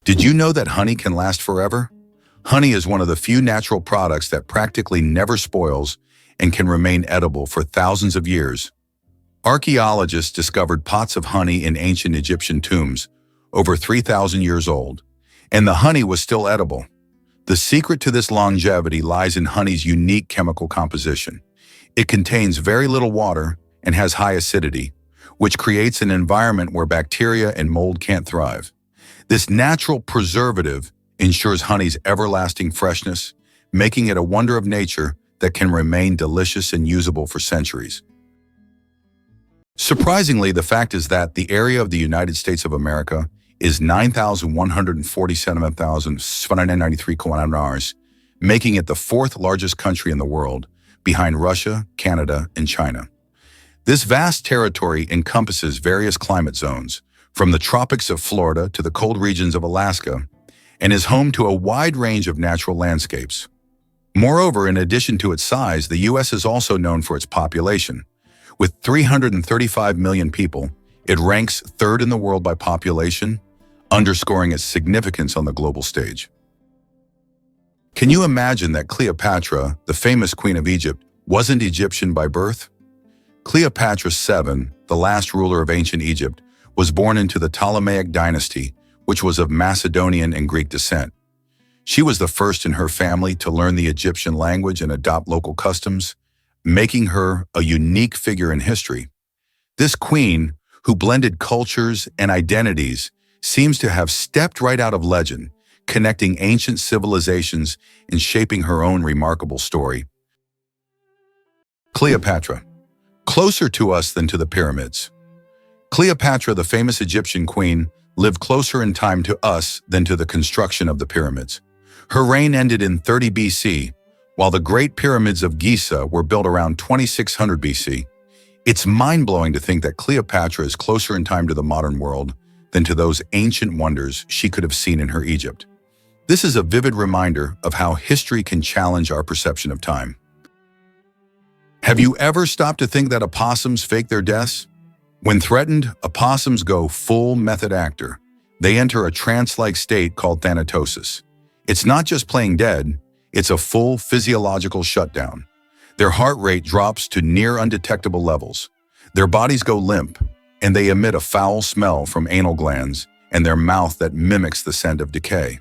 Did you know that honey can last forever? Honey is one of the few natural products that practically never spoils and can remain edible for thousands of years. Archaeologists discovered pots of honey in ancient Egyptian tombs, over 3,000 years old, and the honey was still edible. The secret to this longevity lies in honey's unique chemical composition. It contains very little water and has high acidity, which creates an environment where bacteria and mold can't thrive. This natural preservative ensures honey's everlasting freshness, making it a wonder of nature that can remain delicious and usable for centuries. Surprisingly, the fact is that the area of the United States of America is 9,147,793 km², making it the fourth largest country in the world, behind Russia, Canada, and China. This vast territory encompasses various climate zones, from the tropics of Florida to the cold regions of Alaska, and is home to a wide range of natural landscapes. Moreover, in addition to its size, the U.S. is also known for its population. With 335 million people, it ranks third in the world by population, underscoring its significance on the global stage. Can you imagine that Cleopatra, the famous queen of Egypt, wasn't Egyptian by birth? Cleopatra VII, the last ruler of ancient Egypt, was born into the Ptolemaic dynasty, which was of Macedonian and Greek descent. She was the first in her family to learn the Egyptian language and adopt local customs, making her a unique figure in history. This queen, who blended cultures and identities, seems to have stepped right out of legend, connecting ancient civilizations and shaping her own remarkable story. Cleopatra. Closer to us than to the pyramids. Cleopatra, the famous Egyptian queen, lived closer in time to us than to the construction of the pyramids. Her reign ended in 30 BC, while the Great Pyramids of Giza were built around 2600 BC. It's mind-blowing to think that Cleopatra is closer in time to the modern world than to those ancient wonders she could have seen in her Egypt. This is a vivid reminder of how history can challenge our perception of time. Have you ever stopped to think that opossums fake their deaths? When threatened, opossums go full method actor. They enter a trance-like state called thanatosis. It's not just playing dead, it's a full physiological shutdown. Their heart rate drops to near undetectable levels. Their bodies go limp, and they emit a foul smell from anal glands and their mouth that mimics the scent of decay.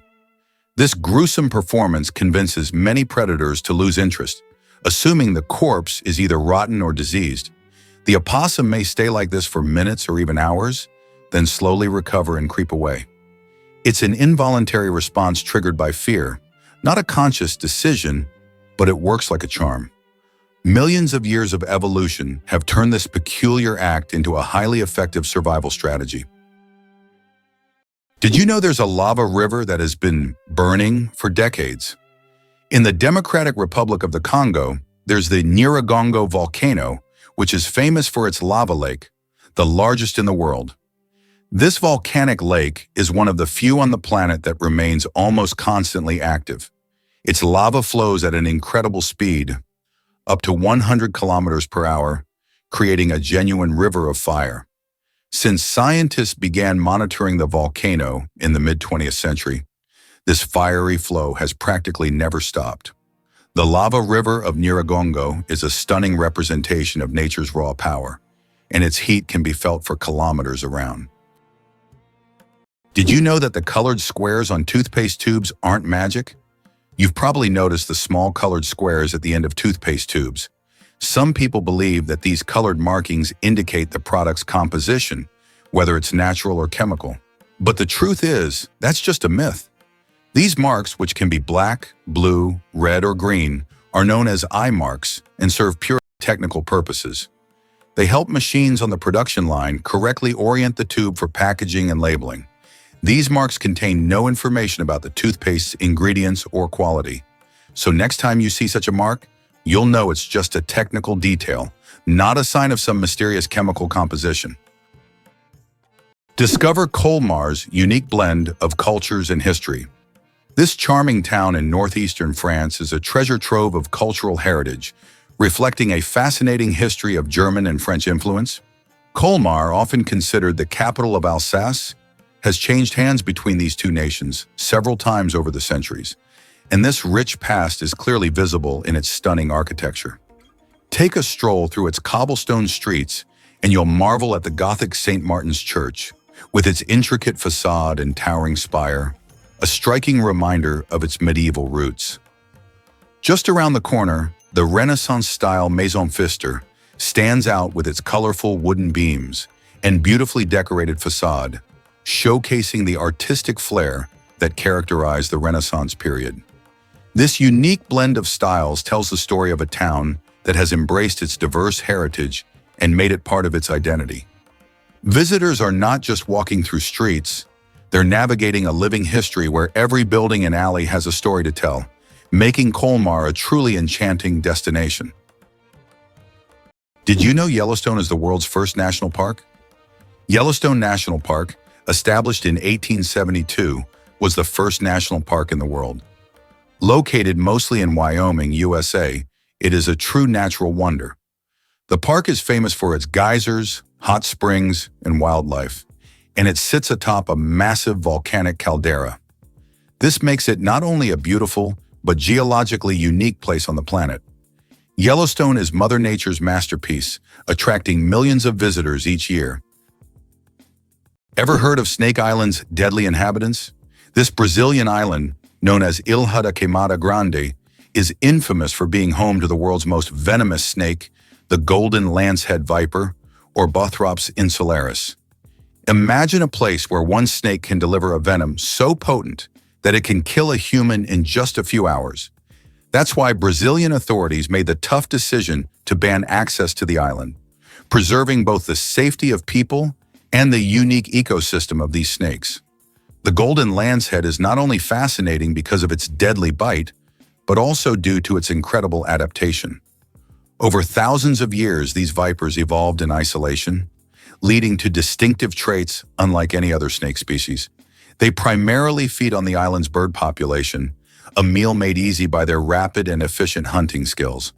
This gruesome performance convinces many predators to lose interest, assuming the corpse is either rotten or diseased. The opossum may stay like this for minutes or even hours, then slowly recover and creep away. It's an involuntary response triggered by fear, not a conscious decision, but it works like a charm. Millions of years of evolution have turned this peculiar act into a highly effective survival strategy. Did you know there's a lava river that has been burning for decades? In the Democratic Republic of the Congo, there's the Nyiragongo volcano, which is famous for its lava lake, the largest in the world. This volcanic lake is one of the few on the planet that remains almost constantly active. Its lava flows at an incredible speed, up to 100 kilometers per hour, creating a genuine river of fire. Since scientists began monitoring the volcano in the mid-20th century, this fiery flow has practically never stopped. The lava river of Nyiragongo is a stunning representation of nature's raw power, and its heat can be felt for kilometers around. Did you know that the colored squares on toothpaste tubes aren't magic? You've probably noticed the small colored squares at the end of toothpaste tubes. Some people believe that these colored markings indicate the product's composition, whether it's natural or chemical. But the truth is, that's just a myth. These marks, which can be black, blue, red, or green, are known as eye marks and serve pure technical purposes. They help machines on the production line correctly orient the tube for packaging and labeling. These marks contain no information about the toothpaste's ingredients or quality. So next time you see such a mark, you'll know it's just a technical detail, not a sign of some mysterious chemical composition. Discover Colmar's unique blend of cultures and history. This charming town in northeastern France is a treasure trove of cultural heritage, reflecting a fascinating history of German and French influence. Colmar, often considered the capital of Alsace, has changed hands between these two nations several times over the centuries, and this rich past is clearly visible in its stunning architecture. Take a stroll through its cobblestone streets and you'll marvel at the Gothic St. Martin's Church, with its intricate facade and towering spire, a striking reminder of its medieval roots. Just around the corner, the Renaissance-style Maison Pfister stands out with its colorful wooden beams and beautifully decorated facade, showcasing the artistic flair that characterized the Renaissance period. This unique blend of styles tells the story of a town that has embraced its diverse heritage and made it part of its identity. Visitors are not just walking through streets, they're navigating a living history where every building and alley has a story to tell, making Colmar a truly enchanting destination. Did you know Yellowstone is the world's first national park? Yellowstone National Park, established in 1872, was the first national park in the world. Located mostly in Wyoming, USA, it is a true natural wonder. The park is famous for its geysers, hot springs, and wildlife, and it sits atop a massive volcanic caldera. This makes it not only a beautiful, but geologically unique place on the planet. Yellowstone is Mother Nature's masterpiece, attracting millions of visitors each year. Ever heard of Snake Island's deadly inhabitants? This Brazilian island, known as Ilha da Queimada Grande, is infamous for being home to the world's most venomous snake, the golden lancehead viper, or Bothrops insularis. Imagine a place where one snake can deliver a venom so potent that it can kill a human in just a few hours. That's why Brazilian authorities made the tough decision to ban access to the island, preserving both the safety of people and the unique ecosystem of these snakes. The golden lancehead is not only fascinating because of its deadly bite, but also due to its incredible adaptation. Over thousands of years, these vipers evolved in isolation, leading to distinctive traits unlike any other snake species. They primarily feed on the island's bird population, a meal made easy by their rapid and efficient hunting skills.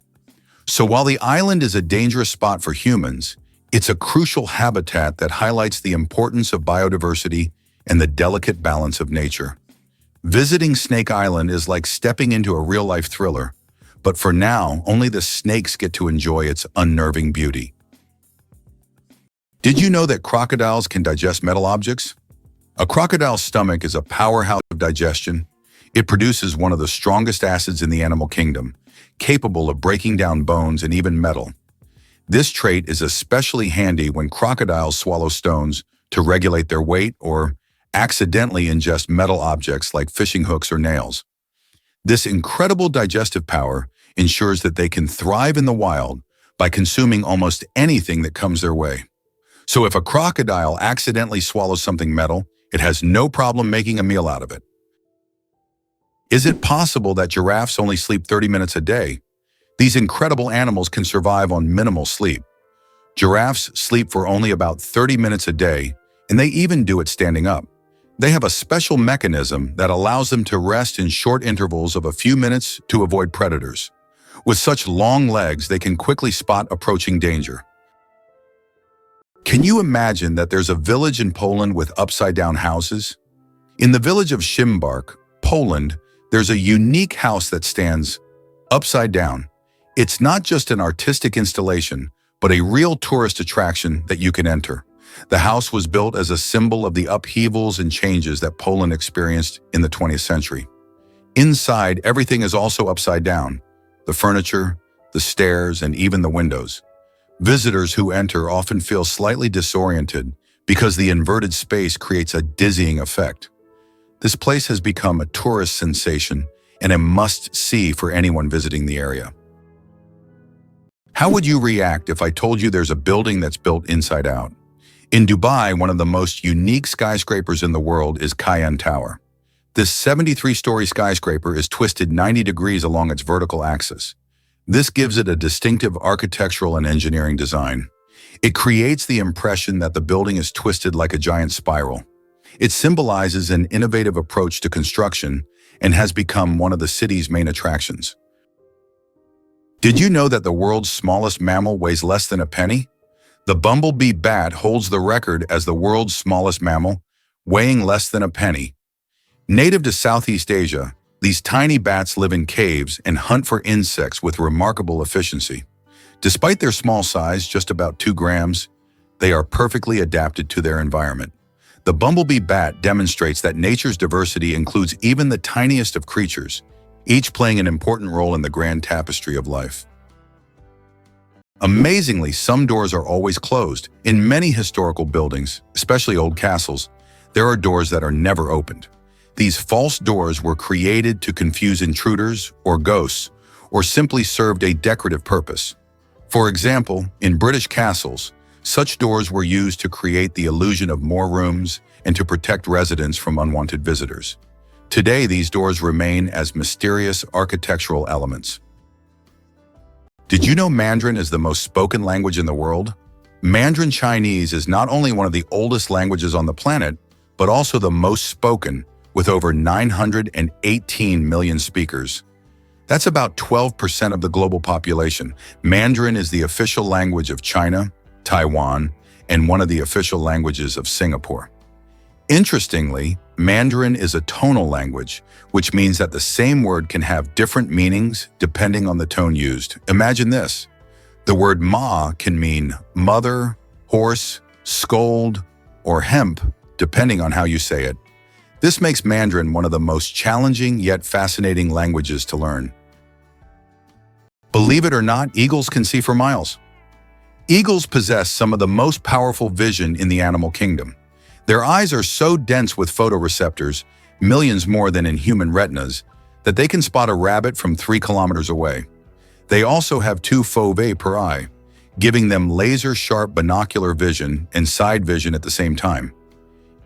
So while the island is a dangerous spot for humans, it's a crucial habitat that highlights the importance of biodiversity and the delicate balance of nature. Visiting Snake Island is like stepping into a real-life thriller, but for now, only the snakes get to enjoy its unnerving beauty. Did you know that crocodiles can digest metal objects? A crocodile's stomach is a powerhouse of digestion. It produces one of the strongest acids in the animal kingdom, capable of breaking down bones and even metal. This trait is especially handy when crocodiles swallow stones to regulate their weight or accidentally ingest metal objects like fishing hooks or nails. This incredible digestive power ensures that they can thrive in the wild by consuming almost anything that comes their way. So if a crocodile accidentally swallows something metal, it has no problem making a meal out of it. Is it possible that giraffes only sleep 30 minutes a day? These incredible animals can survive on minimal sleep. Giraffes sleep for only about 30 minutes a day, and they even do it standing up. They have a special mechanism that allows them to rest in short intervals of a few minutes to avoid predators. With such long legs, they can quickly spot approaching danger. Can you imagine that there's a village in Poland with upside-down houses? In the village of Szymbark, Poland, there's a unique house that stands upside down. It's not just an artistic installation, but a real tourist attraction that you can enter. The house was built as a symbol of the upheavals and changes that Poland experienced in the 20th century. Inside, everything is also upside down: the furniture, the stairs, and even the windows. Visitors who enter often feel slightly disoriented because the inverted space creates a dizzying effect. This place has become a tourist sensation and a must-see for anyone visiting the area. How would you react if I told you there's a building that's built inside out? In Dubai, one of the most unique skyscrapers in the world is Cayenne Tower. This 73-story skyscraper is twisted 90 degrees along its vertical axis. This gives it a distinctive architectural and engineering design. It creates the impression that the building is twisted like a giant spiral. It symbolizes an innovative approach to construction and has become one of the city's main attractions. Did you know that the world's smallest mammal weighs less than a penny? The bumblebee bat holds the record as the world's smallest mammal, weighing less than a penny. Native to Southeast Asia, these tiny bats live in caves and hunt for insects with remarkable efficiency. Despite their small size, just about 2 grams, they are perfectly adapted to their environment. The bumblebee bat demonstrates that nature's diversity includes even the tiniest of creatures, each playing an important role in the grand tapestry of life. Amazingly, some doors are always closed. In many historical buildings, especially old castles, there are doors that are never opened. These false doors were created to confuse intruders or ghosts, or simply served a decorative purpose. For example, in British castles, such doors were used to create the illusion of more rooms and to protect residents from unwanted visitors. Today, these doors remain as mysterious architectural elements. Did you know Mandarin is the most spoken language in the world? Mandarin Chinese is not only one of the oldest languages on the planet, but also the most spoken, with over 918 million speakers. That's about 12% of the global population. Mandarin is the official language of China, Taiwan, and one of the official languages of Singapore. Interestingly, Mandarin is a tonal language, which means that the same word can have different meanings depending on the tone used. Imagine this. The word ma can mean mother, horse, scold, or hemp, depending on how you say it. This makes Mandarin one of the most challenging yet fascinating languages to learn. Believe it or not, eagles can see for miles. Eagles possess some of the most powerful vision in the animal kingdom. Their eyes are so dense with photoreceptors, millions more than in human retinas, that they can spot a rabbit from 3 kilometers away. They also have 2 foveae per eye, giving them laser-sharp binocular vision and side vision at the same time.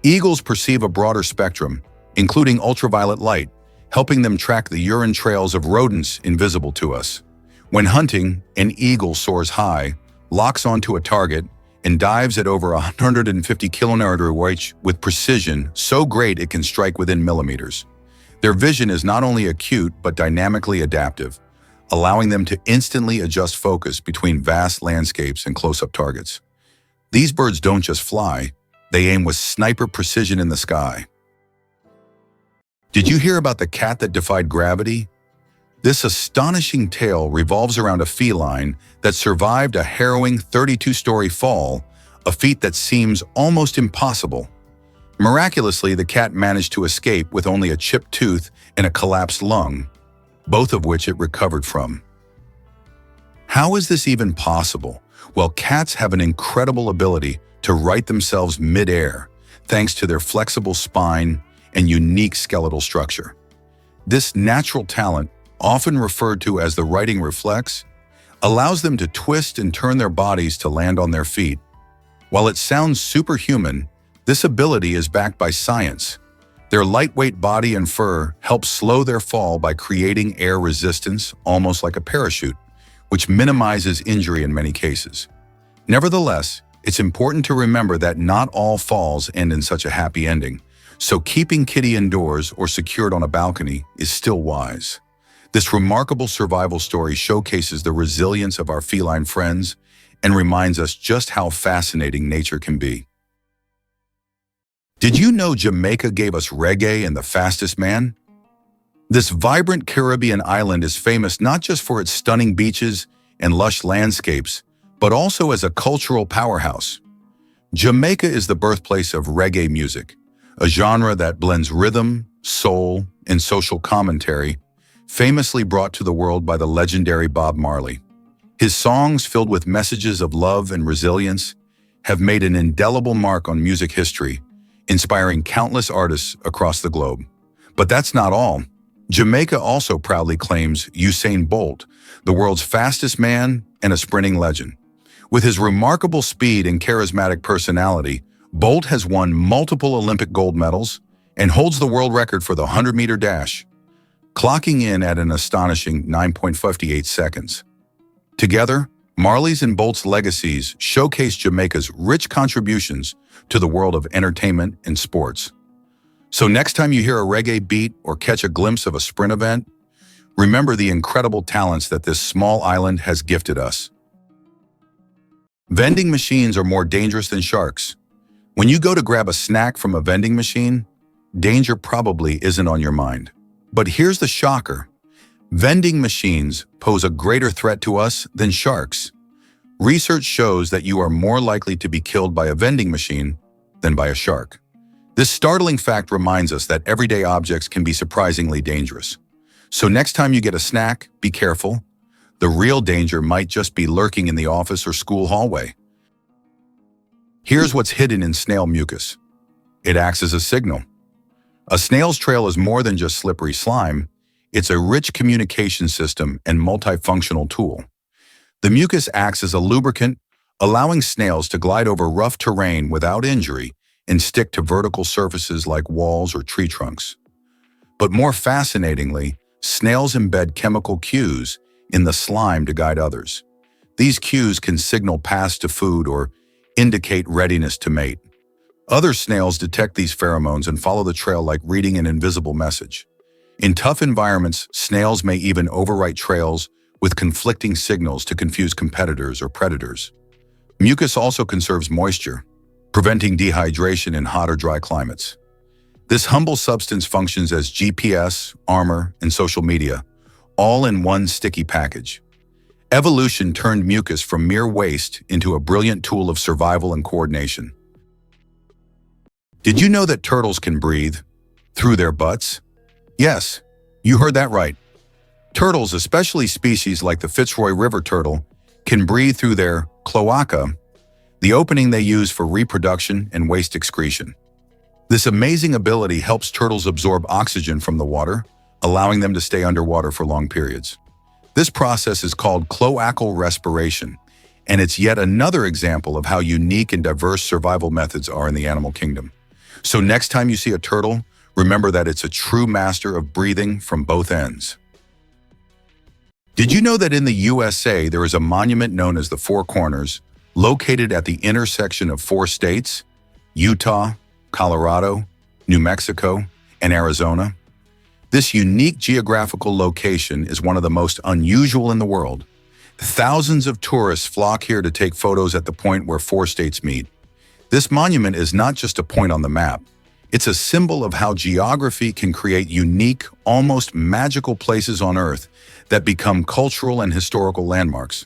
Eagles perceive a broader spectrum, including ultraviolet light, helping them track the urine trails of rodents invisible to us. When hunting, an eagle soars high, locks onto a target, and dives at over 150 km/h with precision so great it can strike within millimeters. Their vision is not only acute but dynamically adaptive, allowing them to instantly adjust focus between vast landscapes and close-up targets. These birds don't just fly, they aim with sniper precision in the sky. Did you hear about the cat that defied gravity? This astonishing tale revolves around a feline that survived a harrowing 32-story fall, a feat that seems almost impossible. Miraculously, the cat managed to escape with only a chipped tooth and a collapsed lung, both of which it recovered from. How is this even possible? Well, cats have an incredible ability to right themselves mid-air, thanks to their flexible spine and unique skeletal structure. This natural talent, often referred to as the righting reflex, allows them to twist and turn their bodies to land on their feet. While it sounds superhuman, this ability is backed by science. Their lightweight body and fur help slow their fall by creating air resistance, almost like a parachute, which minimizes injury in many cases. Nevertheless, it's important to remember that not all falls end in such a happy ending, so keeping Kitty indoors or secured on a balcony is still wise. This remarkable survival story showcases the resilience of our feline friends and reminds us just how fascinating nature can be. Did you know Jamaica gave us reggae and the fastest man? This vibrant Caribbean island is famous not just for its stunning beaches and lush landscapes, but also as a cultural powerhouse. Jamaica is the birthplace of reggae music, a genre that blends rhythm, soul, and social commentary, famously brought to the world by the legendary Bob Marley. His songs, filled with messages of love and resilience, have made an indelible mark on music history, inspiring countless artists across the globe. But that's not all. Jamaica also proudly claims Usain Bolt, the world's fastest man and a sprinting legend. With his remarkable speed and charismatic personality, Bolt has won multiple Olympic gold medals and holds the world record for the 100-meter dash, clocking in at an astonishing 9.58 seconds. Together, Marley's and Bolt's legacies showcase Jamaica's rich contributions to the world of entertainment and sports. So next time you hear a reggae beat or catch a glimpse of a sprint event, remember the incredible talents that this small island has gifted us. Vending machines are more dangerous than sharks. When you go to grab a snack from a vending machine, danger probably isn't on your mind. But here's the shocker. Vending machines pose a greater threat to us than sharks. Research shows that you are more likely to be killed by a vending machine than by a shark. This startling fact reminds us that everyday objects can be surprisingly dangerous. So next time you get a snack, be careful. The real danger might just be lurking in the office or school hallway. Here's what's hidden in snail mucus. It acts as a signal. A snail's trail is more than just slippery slime. It's a rich communication system and multifunctional tool. The mucus acts as a lubricant, allowing snails to glide over rough terrain without injury and stick to vertical surfaces like walls or tree trunks. But more fascinatingly, snails embed chemical cues in the slime to guide others. These cues can signal paths to food or indicate readiness to mate. Other snails detect these pheromones and follow the trail like reading an invisible message. In tough environments, snails may even overwrite trails with conflicting signals to confuse competitors or predators. Mucus also conserves moisture, preventing dehydration in hot or dry climates. This humble substance functions as GPS, armor, and social media, all in one sticky package. Evolution turned mucus from mere waste into a brilliant tool of survival and coordination. Did you know that turtles can breathe through their butts? Yes, you heard that right. Turtles, especially species like the Fitzroy River turtle, can breathe through their cloaca, the opening they use for reproduction and waste excretion. This amazing ability helps turtles absorb oxygen from the water, allowing them to stay underwater for long periods. This process is called cloacal respiration, and it's yet another example of how unique and diverse survival methods are in the animal kingdom. So next time you see a turtle, remember that it's a true master of breathing from both ends. Did you know that in the USA there is a monument known as the Four Corners, located at the intersection of 4 states, Utah, Colorado, New Mexico, and Arizona? This unique geographical location is one of the most unusual in the world. Thousands of tourists flock here to take photos at the point where 4 states meet. This monument is not just a point on the map. It's a symbol of how geography can create unique, almost magical places on Earth that become cultural and historical landmarks.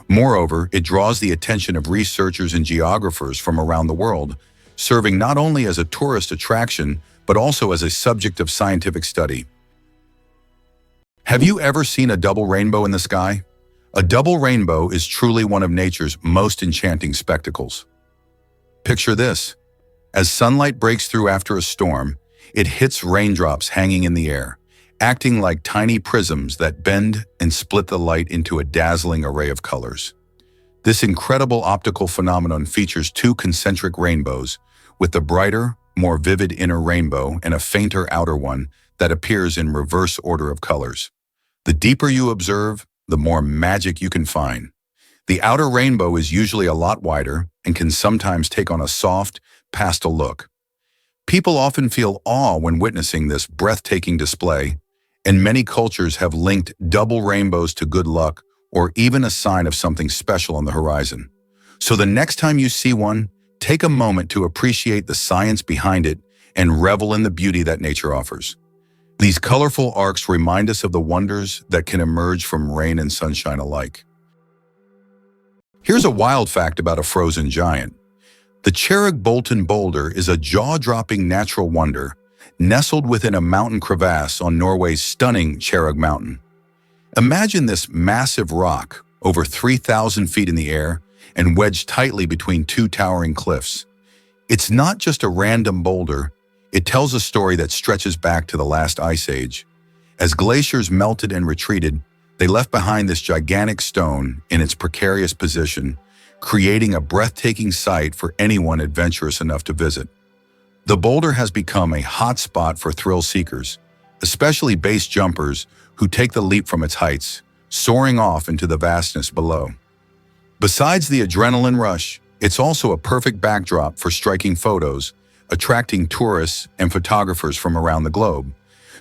Moreover, it draws the attention of researchers and geographers from around the world, serving not only as a tourist attraction, but also as a subject of scientific study. Have you ever seen a double rainbow in the sky? A double rainbow is truly one of nature's most enchanting spectacles. Picture this. As sunlight breaks through after a storm, it hits raindrops hanging in the air, acting like tiny prisms that bend and split the light into a dazzling array of colors. This incredible optical phenomenon features 2 concentric rainbows, with the brighter, more vivid inner rainbow and a fainter outer one that appears in reverse order of colors. The deeper you observe, the more magic you can find. The outer rainbow is usually a lot wider and can sometimes take on a soft, pastel look. People often feel awe when witnessing this breathtaking display, and many cultures have linked double rainbows to good luck or even a sign of something special on the horizon. So the next time you see one, take a moment to appreciate the science behind it and revel in the beauty that nature offers. These colorful arcs remind us of the wonders that can emerge from rain and sunshine alike. Here's a wild fact about a frozen giant. The Cherrig-Bolton boulder is a jaw-dropping natural wonder, nestled within a mountain crevasse on Norway's stunning Cherrig Mountain. Imagine this massive rock, over 3,000 feet in the air, and wedged tightly between 2 towering cliffs. It's not just a random boulder, it tells a story that stretches back to the last ice age. As glaciers melted and retreated, they left behind this gigantic stone in its precarious position, creating a breathtaking sight for anyone adventurous enough to visit. The boulder has become a hotspot for thrill seekers, especially base jumpers who take the leap from its heights, soaring off into the vastness below. Besides the adrenaline rush, it's also a perfect backdrop for striking photos, attracting tourists and photographers from around the globe.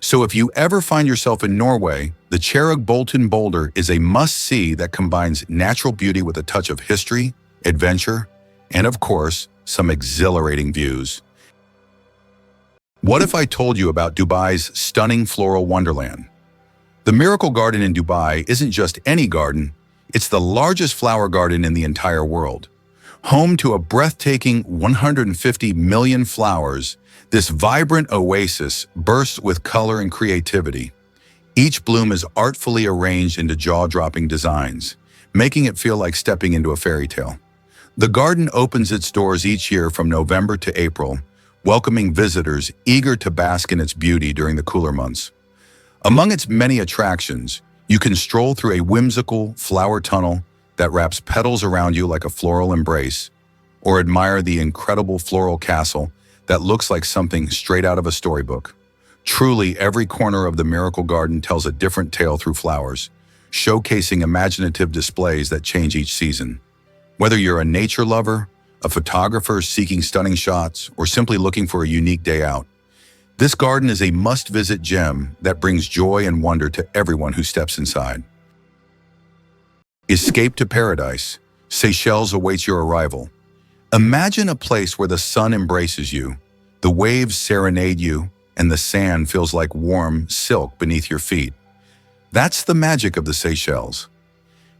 So if you ever find yourself in Norway, the Cherrig-Bolton boulder is a must-see that combines natural beauty with a touch of history, adventure, and of course, some exhilarating views. What if I told you about Dubai's stunning floral wonderland? The Miracle Garden in Dubai isn't just any garden, it's the largest flower garden in the entire world. Home to a breathtaking 150 million flowers, this vibrant oasis bursts with color and creativity. Each bloom is artfully arranged into jaw-dropping designs, making it feel like stepping into a fairy tale. The garden opens its doors each year from November to April, welcoming visitors eager to bask in its beauty during the cooler months. Among its many attractions, you can stroll through a whimsical flower tunnel that wraps petals around you like a floral embrace, or admire the incredible floral castle that looks like something straight out of a storybook. Truly, every corner of the Miracle Garden tells a different tale through flowers, showcasing imaginative displays that change each season. Whether you're a nature lover, a photographer seeking stunning shots, or simply looking for a unique day out, this garden is a must-visit gem that brings joy and wonder to everyone who steps inside. Escape to paradise. Seychelles awaits your arrival. Imagine a place where the sun embraces you, the waves serenade you, and the sand feels like warm silk beneath your feet. That's the magic of the Seychelles.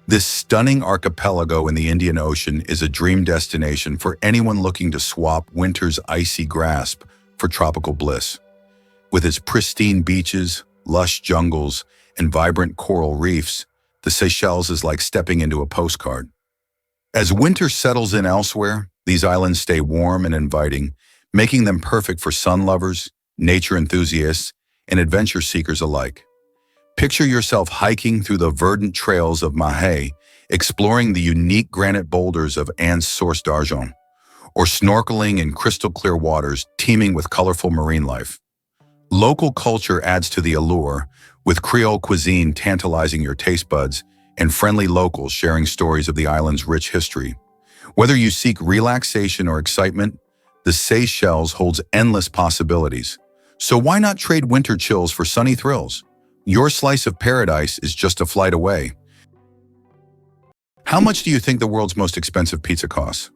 This stunning archipelago in the Indian Ocean is a dream destination for anyone looking to swap winter's icy grasp for tropical bliss. With its pristine beaches, lush jungles, and vibrant coral reefs, the Seychelles is like stepping into a postcard. As winter settles in elsewhere, these islands stay warm and inviting, making them perfect for sun lovers, nature enthusiasts, and adventure seekers alike. Picture yourself hiking through the verdant trails of Mahé, exploring the unique granite boulders of Anse Source d'Argent, or snorkeling in crystal-clear waters teeming with colorful marine life. Local culture adds to the allure, with Creole cuisine tantalizing your taste buds and friendly locals sharing stories of the island's rich history. Whether you seek relaxation or excitement, the Seychelles holds endless possibilities. So why not trade winter chills for sunny thrills? Your slice of paradise is just a flight away. How much do you think the world's most expensive pizza costs?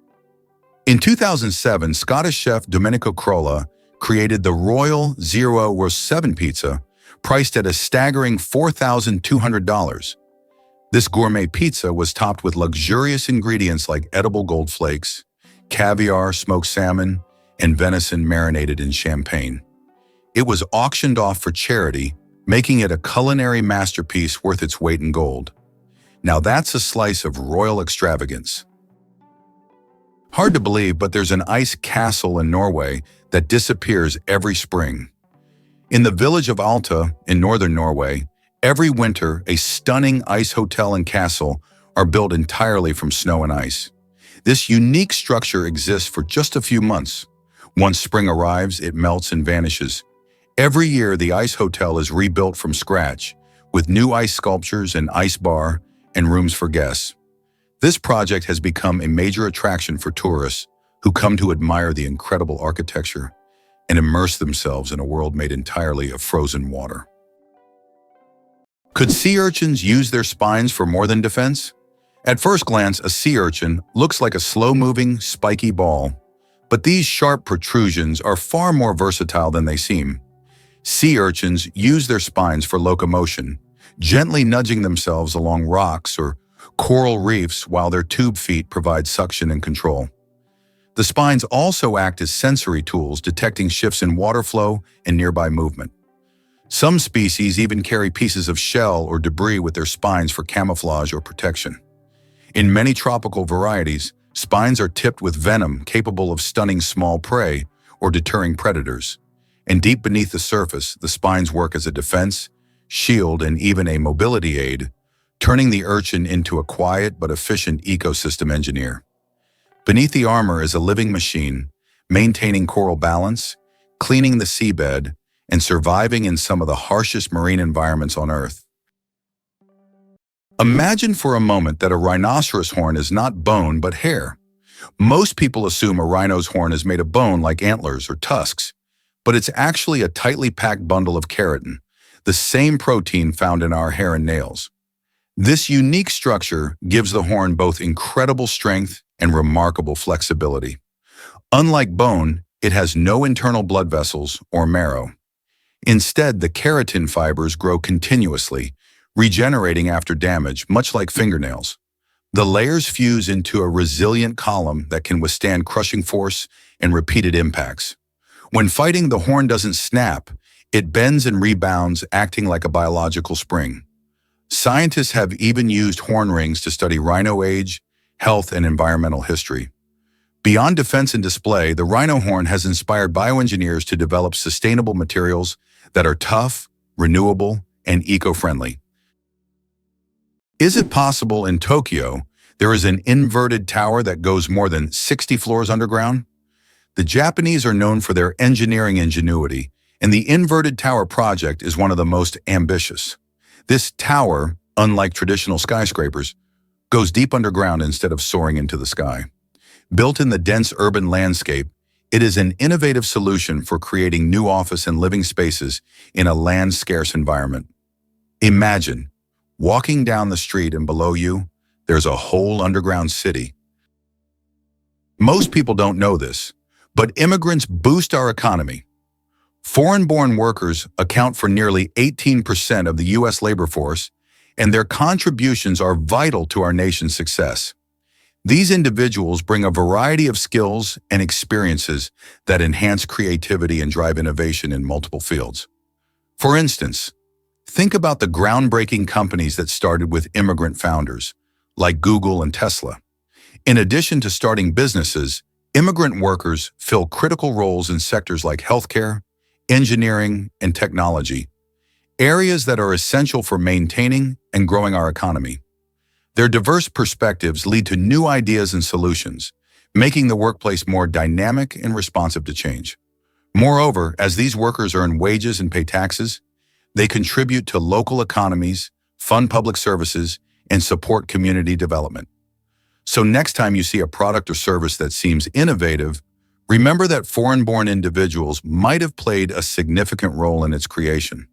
In 2007, Scottish chef Domenico Crolla created the Royal Zero Roast 7 pizza, priced at a staggering $4,200. This gourmet pizza was topped with luxurious ingredients like edible gold flakes, caviar, smoked salmon, and venison marinated in champagne. It was auctioned off for charity, making it a culinary masterpiece worth its weight in gold. Now that's a slice of royal extravagance. Hard to believe, but there's an ice castle in Norway that disappears every spring. In the village of Alta in northern Norway, every winter a stunning ice hotel and castle are built entirely from snow and ice. This unique structure exists for just a few months. Once spring arrives, it melts and vanishes. Every year, the ice hotel is rebuilt from scratch, with new ice sculptures, an ice bar, and rooms for guests. This project has become a major attraction for tourists who come to admire the incredible architecture and immerse themselves in a world made entirely of frozen water. Could sea urchins use their spines for more than defense? At first glance, a sea urchin looks like a slow-moving, spiky ball, but these sharp protrusions are far more versatile than they seem. Sea urchins use their spines for locomotion, gently nudging themselves along rocks or coral reefs while their tube feet provide suction and control. The spines also act as sensory tools, detecting shifts in water flow and nearby movement. Some species even carry pieces of shell or debris with their spines for camouflage or protection. In many tropical varieties, spines are tipped with venom capable of stunning small prey or deterring predators. And deep beneath the surface, the spines work as a defense, shield, and even a mobility aid, turning the urchin into a quiet but efficient ecosystem engineer. Beneath the armor is a living machine, maintaining coral balance, cleaning the seabed, and surviving in some of the harshest marine environments on Earth. Imagine for a moment that a rhinoceros horn is not bone but hair. Most people assume a rhino's horn is made of bone like antlers or tusks, but it's actually a tightly packed bundle of keratin, the same protein found in our hair and nails. This unique structure gives the horn both incredible strength and remarkable flexibility. Unlike bone, it has no internal blood vessels or marrow. Instead, the keratin fibers grow continuously, regenerating after damage, much like fingernails. The layers fuse into a resilient column that can withstand crushing force and repeated impacts. When fighting, the horn doesn't snap, it bends and rebounds, acting like a biological spring. Scientists have even used horn rings to study rhino age, health, and environmental history. Beyond defense and display, the rhino horn has inspired bioengineers to develop sustainable materials that are tough, renewable, and eco-friendly. Is it possible in Tokyo there is an inverted tower that goes more than 60 floors underground? The Japanese are known for their engineering ingenuity, and the inverted tower project is one of the most ambitious. This tower, unlike traditional skyscrapers, goes deep underground instead of soaring into the sky. Built in the dense urban landscape, it is an innovative solution for creating new office and living spaces in a land-scarce environment. Imagine walking down the street and below you, there's a whole underground city. Most people don't know this, but immigrants boost our economy. Foreign-born workers account for nearly 18% of the U.S. labor force, and their contributions are vital to our nation's success. These individuals bring a variety of skills and experiences that enhance creativity and drive innovation in multiple fields. For instance, think about the groundbreaking companies that started with immigrant founders, like Google and Tesla. In addition to starting businesses, immigrant workers fill critical roles in sectors like healthcare, engineering, and technology, areas that are essential for maintaining and growing our economy. Their diverse perspectives lead to new ideas and solutions, making the workplace more dynamic and responsive to change. Moreover, as these workers earn wages and pay taxes, they contribute to local economies, fund public services, and support community development. So next time you see a product or service that seems innovative, remember that foreign-born individuals might have played a significant role in its creation.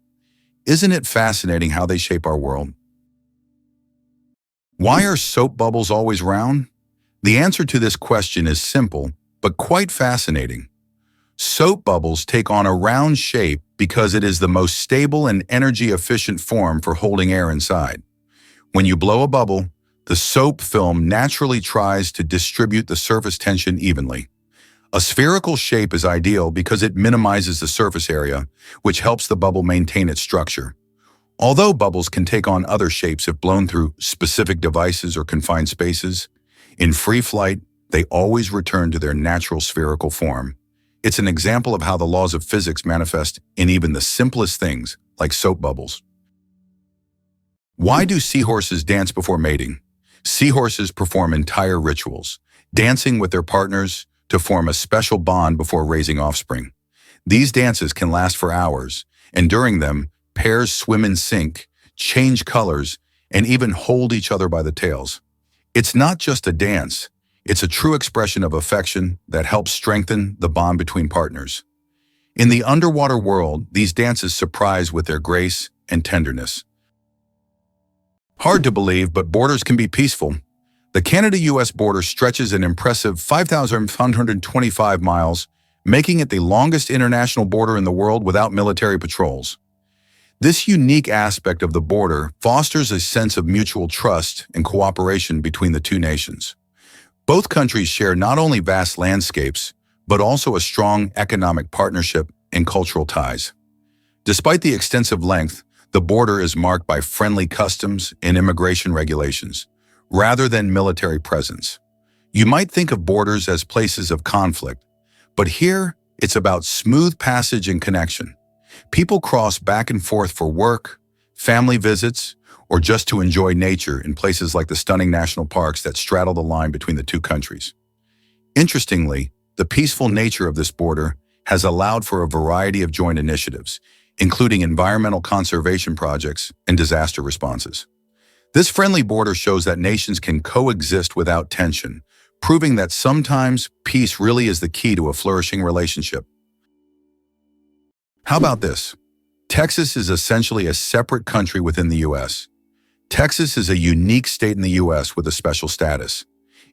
Isn't it fascinating how they shape our world? Why are soap bubbles always round? The answer to this question is simple, but quite fascinating. Soap bubbles take on a round shape because it is the most stable and energy-efficient form for holding air inside. When you blow a bubble, the soap film naturally tries to distribute the surface tension evenly. A spherical shape is ideal because it minimizes the surface area, which helps the bubble maintain its structure. Although bubbles can take on other shapes if blown through specific devices or confined spaces, in free flight, they always return to their natural spherical form. It's an example of how the laws of physics manifest in even the simplest things, like soap bubbles. Why do seahorses dance before mating? Seahorses perform entire rituals, dancing with their partners to form a special bond before raising offspring. These dances can last for hours, and during them, pairs swim in sync, change colors, and even hold each other by the tails. It's not just a dance, it's a true expression of affection that helps strengthen the bond between partners. In the underwater world, these dances surprise with their grace and tenderness. Hard to believe, but borders can be peaceful. The Canada-US border stretches an impressive 5,525 miles, making it the longest international border in the world without military patrols. This unique aspect of the border fosters a sense of mutual trust and cooperation between the two nations. Both countries share not only vast landscapes, but also a strong economic partnership and cultural ties. Despite the extensive length, the border is marked by friendly customs and immigration regulations, rather than military presence. You might think of borders as places of conflict, but here it's about smooth passage and connection. People cross back and forth for work, family visits, or just to enjoy nature in places like the stunning national parks that straddle the line between the two countries. Interestingly, the peaceful nature of this border has allowed for a variety of joint initiatives, including environmental conservation projects and disaster responses. This friendly border shows that nations can coexist without tension, proving that sometimes peace really is the key to a flourishing relationship. How about this? Texas is essentially a separate country within the U.S. Texas is a unique state in the U.S. with a special status.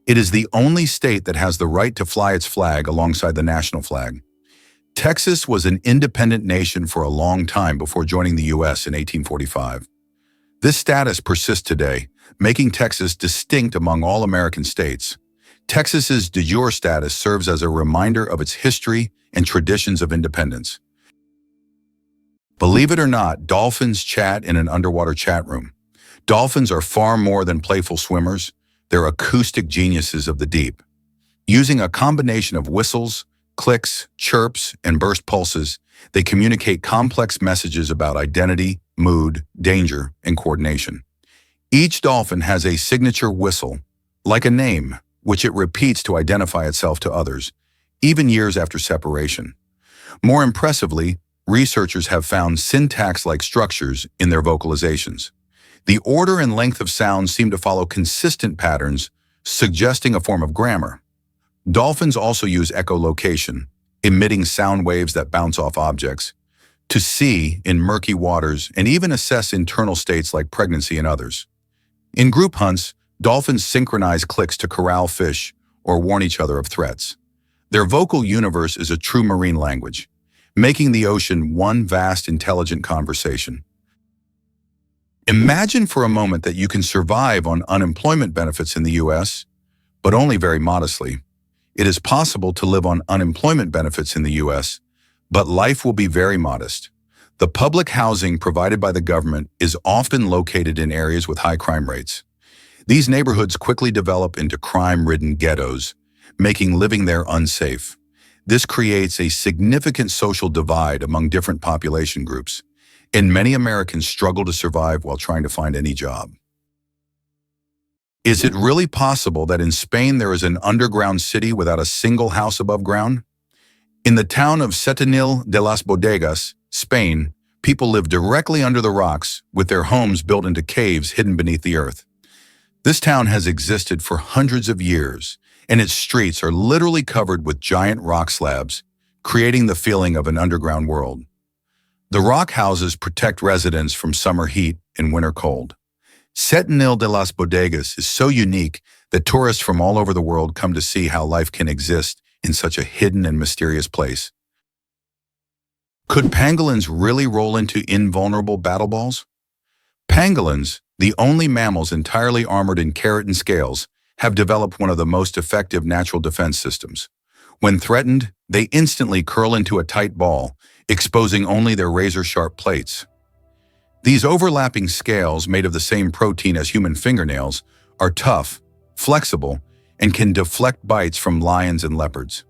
It is the only state that has the right to fly its flag alongside the national flag. Texas was an independent nation for a long time before joining the U.S. in 1845. This status persists today, making Texas distinct among all American states. Texas's de jure status serves as a reminder of its history and traditions of independence. Believe it or not, dolphins chat in an underwater chat room. Dolphins are far more than playful swimmers. They're acoustic geniuses of the deep. Using a combination of whistles, clicks, chirps, and burst pulses, they communicate complex messages about identity, mood, danger, and coordination. Each dolphin has a signature whistle, like a name, which it repeats to identify itself to others, even years after separation. More impressively, researchers have found syntax-like structures in their vocalizations. The order and length of sounds seem to follow consistent patterns, suggesting a form of grammar. Dolphins also use echolocation, emitting sound waves that bounce off objects, to see in murky waters and even assess internal states like pregnancy and others. In group hunts, dolphins synchronize clicks to corral fish or warn each other of threats. Their vocal universe is a true marine language, making the ocean one vast, intelligent conversation. Imagine for a moment that you can survive on unemployment benefits in the U.S., but only very modestly. It is possible to live on unemployment benefits in the U.S., but life will be very modest. The public housing provided by the government is often located in areas with high crime rates. These neighborhoods quickly develop into crime-ridden ghettos, making living there unsafe. This creates a significant social divide among different population groups, and many Americans struggle to survive while trying to find any job. Is it really possible that in Spain there is an underground city without a single house above ground? In the town of Setenil de las Bodegas, Spain, people live directly under the rocks with their homes built into caves hidden beneath the earth. This town has existed for hundreds of years, and its streets are literally covered with giant rock slabs, creating the feeling of an underground world. The rock houses protect residents from summer heat and winter cold. Setenil de las Bodegas is so unique that tourists from all over the world come to see how life can exist in such a hidden and mysterious place. Could pangolins really roll into invulnerable battle balls? Pangolins, the only mammals entirely armored in keratin scales, have developed one of the most effective natural defense systems. When threatened, they instantly curl into a tight ball, exposing only their razor-sharp plates. These overlapping scales, made of the same protein as human fingernails, are tough, flexible, and can deflect bites from lions and leopards.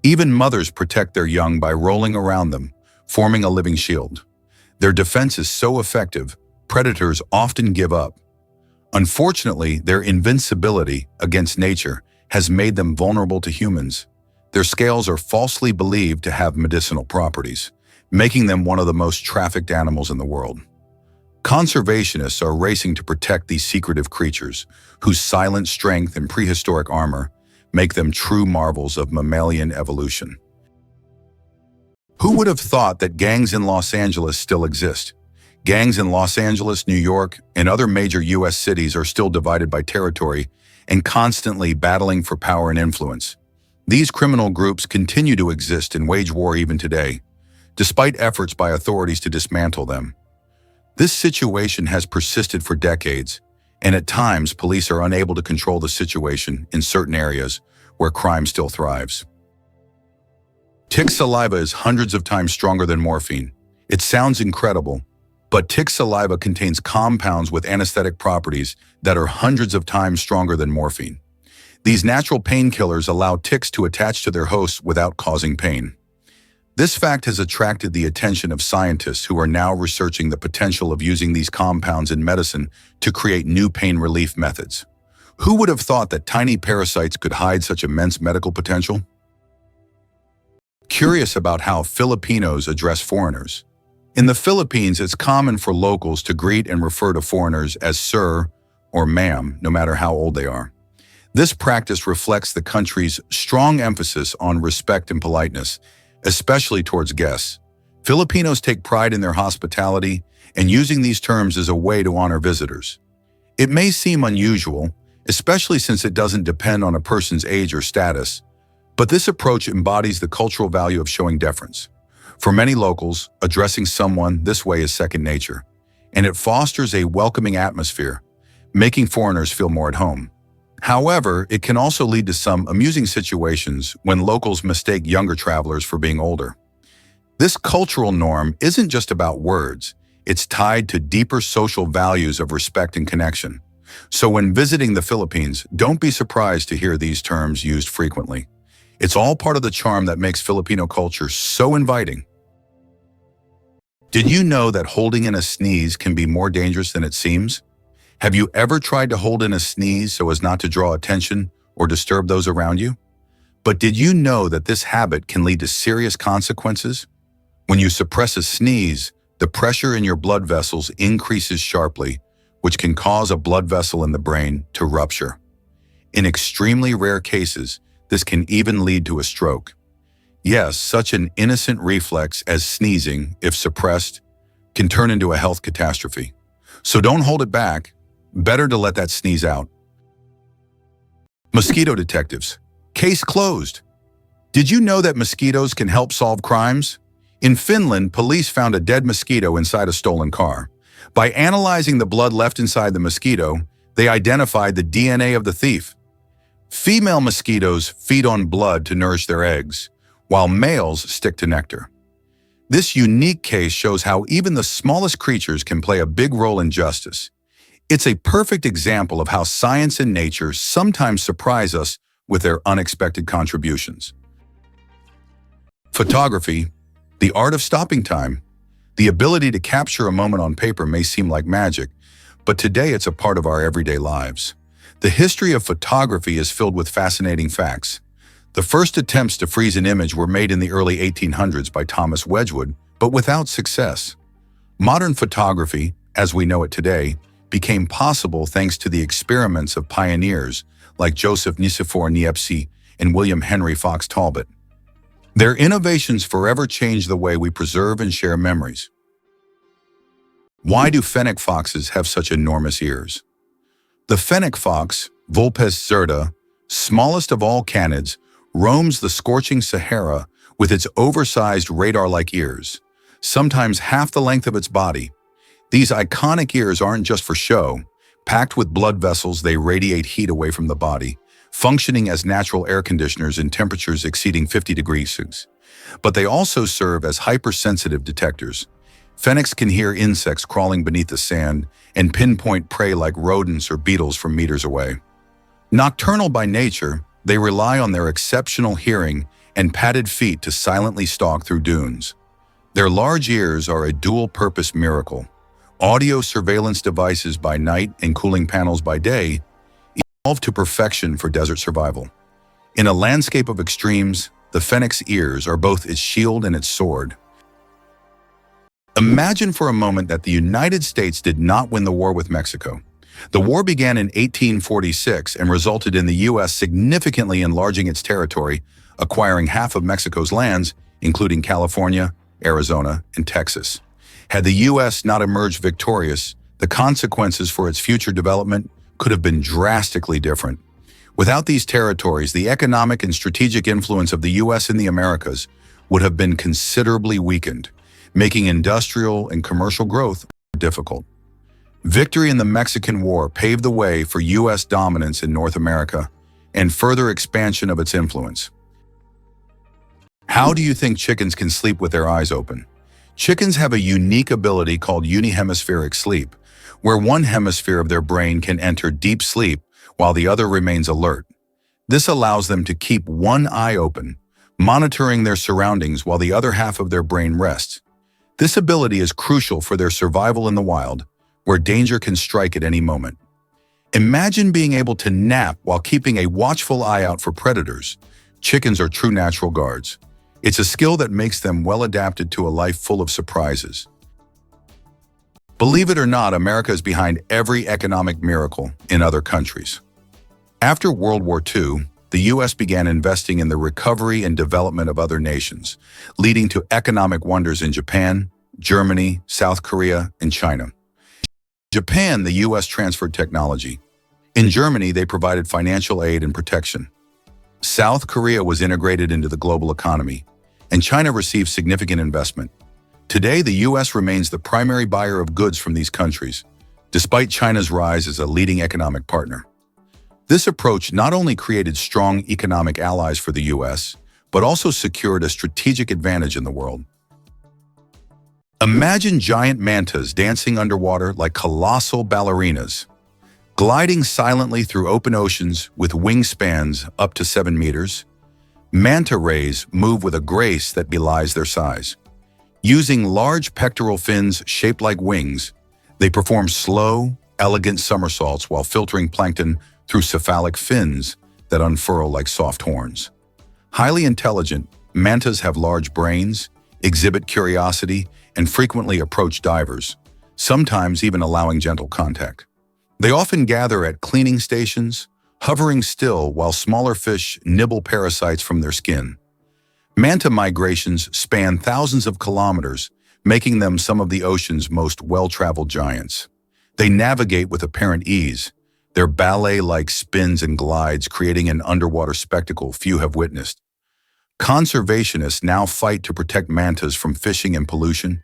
Even mothers protect their young by rolling around them, forming a living shield. Their defense is so effective, predators often give up. Unfortunately, their invincibility against nature has made them vulnerable to humans. Their scales are falsely believed to have medicinal properties, making them one of the most trafficked animals in the world. Conservationists are racing to protect these secretive creatures, whose silent strength and prehistoric armor make them true marvels of mammalian evolution. Who would have thought that gangs in Los Angeles still exist? Gangs in Los Angeles, New York, and other major U.S. cities are still divided by territory and constantly battling for power and influence. These criminal groups continue to exist and wage war even today, despite efforts by authorities to dismantle them. This situation has persisted for decades, and at times police are unable to control the situation in certain areas where crime still thrives. Tick saliva is hundreds of times stronger than morphine. It sounds incredible, but tick saliva contains compounds with anesthetic properties that are hundreds of times stronger than morphine. These natural painkillers allow ticks to attach to their hosts without causing pain. This fact has attracted the attention of scientists who are now researching the potential of using these compounds in medicine to create new pain relief methods. Who would have thought that tiny parasites could hide such immense medical potential? Curious about how Filipinos address foreigners. In the Philippines, it's common for locals to greet and refer to foreigners as sir or ma'am, no matter how old they are. This practice reflects the country's strong emphasis on respect and politeness, especially towards guests. Filipinos take pride in their hospitality, and using these terms is a way to honor visitors. It may seem unusual, especially since it doesn't depend on a person's age or status. But this approach embodies the cultural value of showing deference. For many locals, addressing someone this way is second nature, and it fosters a welcoming atmosphere, making foreigners feel more at home. However, it can also lead to some amusing situations when locals mistake younger travelers for being older. This cultural norm isn't just about words, it's tied to deeper social values of respect and connection. So when visiting the Philippines, don't be surprised to hear these terms used frequently. It's all part of the charm that makes Filipino culture so inviting. Did you know that holding in a sneeze can be more dangerous than it seems? Have you ever tried to hold in a sneeze so as not to draw attention or disturb those around you? But did you know that this habit can lead to serious consequences? When you suppress a sneeze, the pressure in your blood vessels increases sharply, which can cause a blood vessel in the brain to rupture. In extremely rare cases, this can even lead to a stroke. Yes, such an innocent reflex as sneezing, if suppressed, can turn into a health catastrophe. So don't hold it back. Better to let that sneeze out. Mosquito detectives. Case closed. Did you know that mosquitoes can help solve crimes? In Finland, police found a dead mosquito inside a stolen car. By analyzing the blood left inside the mosquito, they identified the DNA of the thief. Female mosquitoes feed on blood to nourish their eggs, while males stick to nectar. This unique case shows how even the smallest creatures can play a big role in justice. It's a perfect example of how science and nature sometimes surprise us with their unexpected contributions. Photography, the art of stopping time. The ability to capture a moment on paper may seem like magic, but today it's a part of our everyday lives. The history of photography is filled with fascinating facts. The first attempts to freeze an image were made in the early 1800s by Thomas Wedgwood, but without success. Modern photography, as we know it today, became possible thanks to the experiments of pioneers like Joseph Nicephore Niepce and William Henry Fox Talbot. Their innovations forever changed the way we preserve and share memories. Why do fennec foxes have such enormous ears? The fennec fox, Vulpes zerta, smallest of all canids, roams the scorching Sahara with its oversized radar-like ears, sometimes half the length of its body. These iconic ears aren't just for show. Packed with blood vessels, they radiate heat away from the body, functioning as natural air conditioners in temperatures exceeding 50 degrees. But they also serve as hypersensitive detectors. Fennecs can hear insects crawling beneath the sand and pinpoint prey like rodents or beetles from meters away. Nocturnal by nature, they rely on their exceptional hearing and padded feet to silently stalk through dunes. Their large ears are a dual-purpose miracle. Audio surveillance devices by night and cooling panels by day evolved to perfection for desert survival. In a landscape of extremes, the fennec's ears are both its shield and its sword. Imagine for a moment that the United States did not win the war with Mexico. The war began in 1846 and resulted in the U.S. significantly enlarging its territory, acquiring half of Mexico's lands, including California, Arizona, and Texas. Had the U.S. not emerged victorious, the consequences for its future development could have been drastically different. Without these territories, the economic and strategic influence of the U.S. in the Americas would have been considerably weakened, making industrial and commercial growth difficult. Victory in the Mexican War paved the way for U.S. dominance in North America and further expansion of its influence. How do you think chickens can sleep with their eyes open? Chickens have a unique ability called unihemispheric sleep, where one hemisphere of their brain can enter deep sleep while the other remains alert. This allows them to keep one eye open, monitoring their surroundings while the other half of their brain rests. This ability is crucial for their survival in the wild, where danger can strike at any moment. Imagine being able to nap while keeping a watchful eye out for predators. Chickens are true natural guards. It's a skill that makes them well adapted to a life full of surprises. Believe it or not, America is behind every economic miracle in other countries. After World War II, the U.S. began investing in the recovery and development of other nations, leading to economic wonders in Japan, Germany, South Korea, and China. In Japan, the U.S. transferred technology, In Germany, they provided financial aid and protection. South Korea was integrated into the global economy, and China received significant investment. Today, the U.S. remains the primary buyer of goods from these countries, despite China's rise as a leading economic partner. This approach not only created strong economic allies for the U.S., but also secured a strategic advantage in the world. Imagine giant mantas dancing underwater like colossal ballerinas, gliding silently through open oceans with wingspans up to 7 meters. Manta rays move with a grace that belies their size. Using large pectoral fins shaped like wings, they perform slow, elegant somersaults while filtering plankton through cephalic fins that unfurl like soft horns. Highly intelligent, mantas have large brains, exhibit curiosity, and frequently approach divers, sometimes even allowing gentle contact. They often gather at cleaning stations, hovering still while smaller fish nibble parasites from their skin. Manta migrations span thousands of kilometers, making them some of the ocean's most well-traveled giants. They navigate with apparent ease, their ballet-like spins and glides creating an underwater spectacle few have witnessed. Conservationists now fight to protect mantas from fishing and pollution,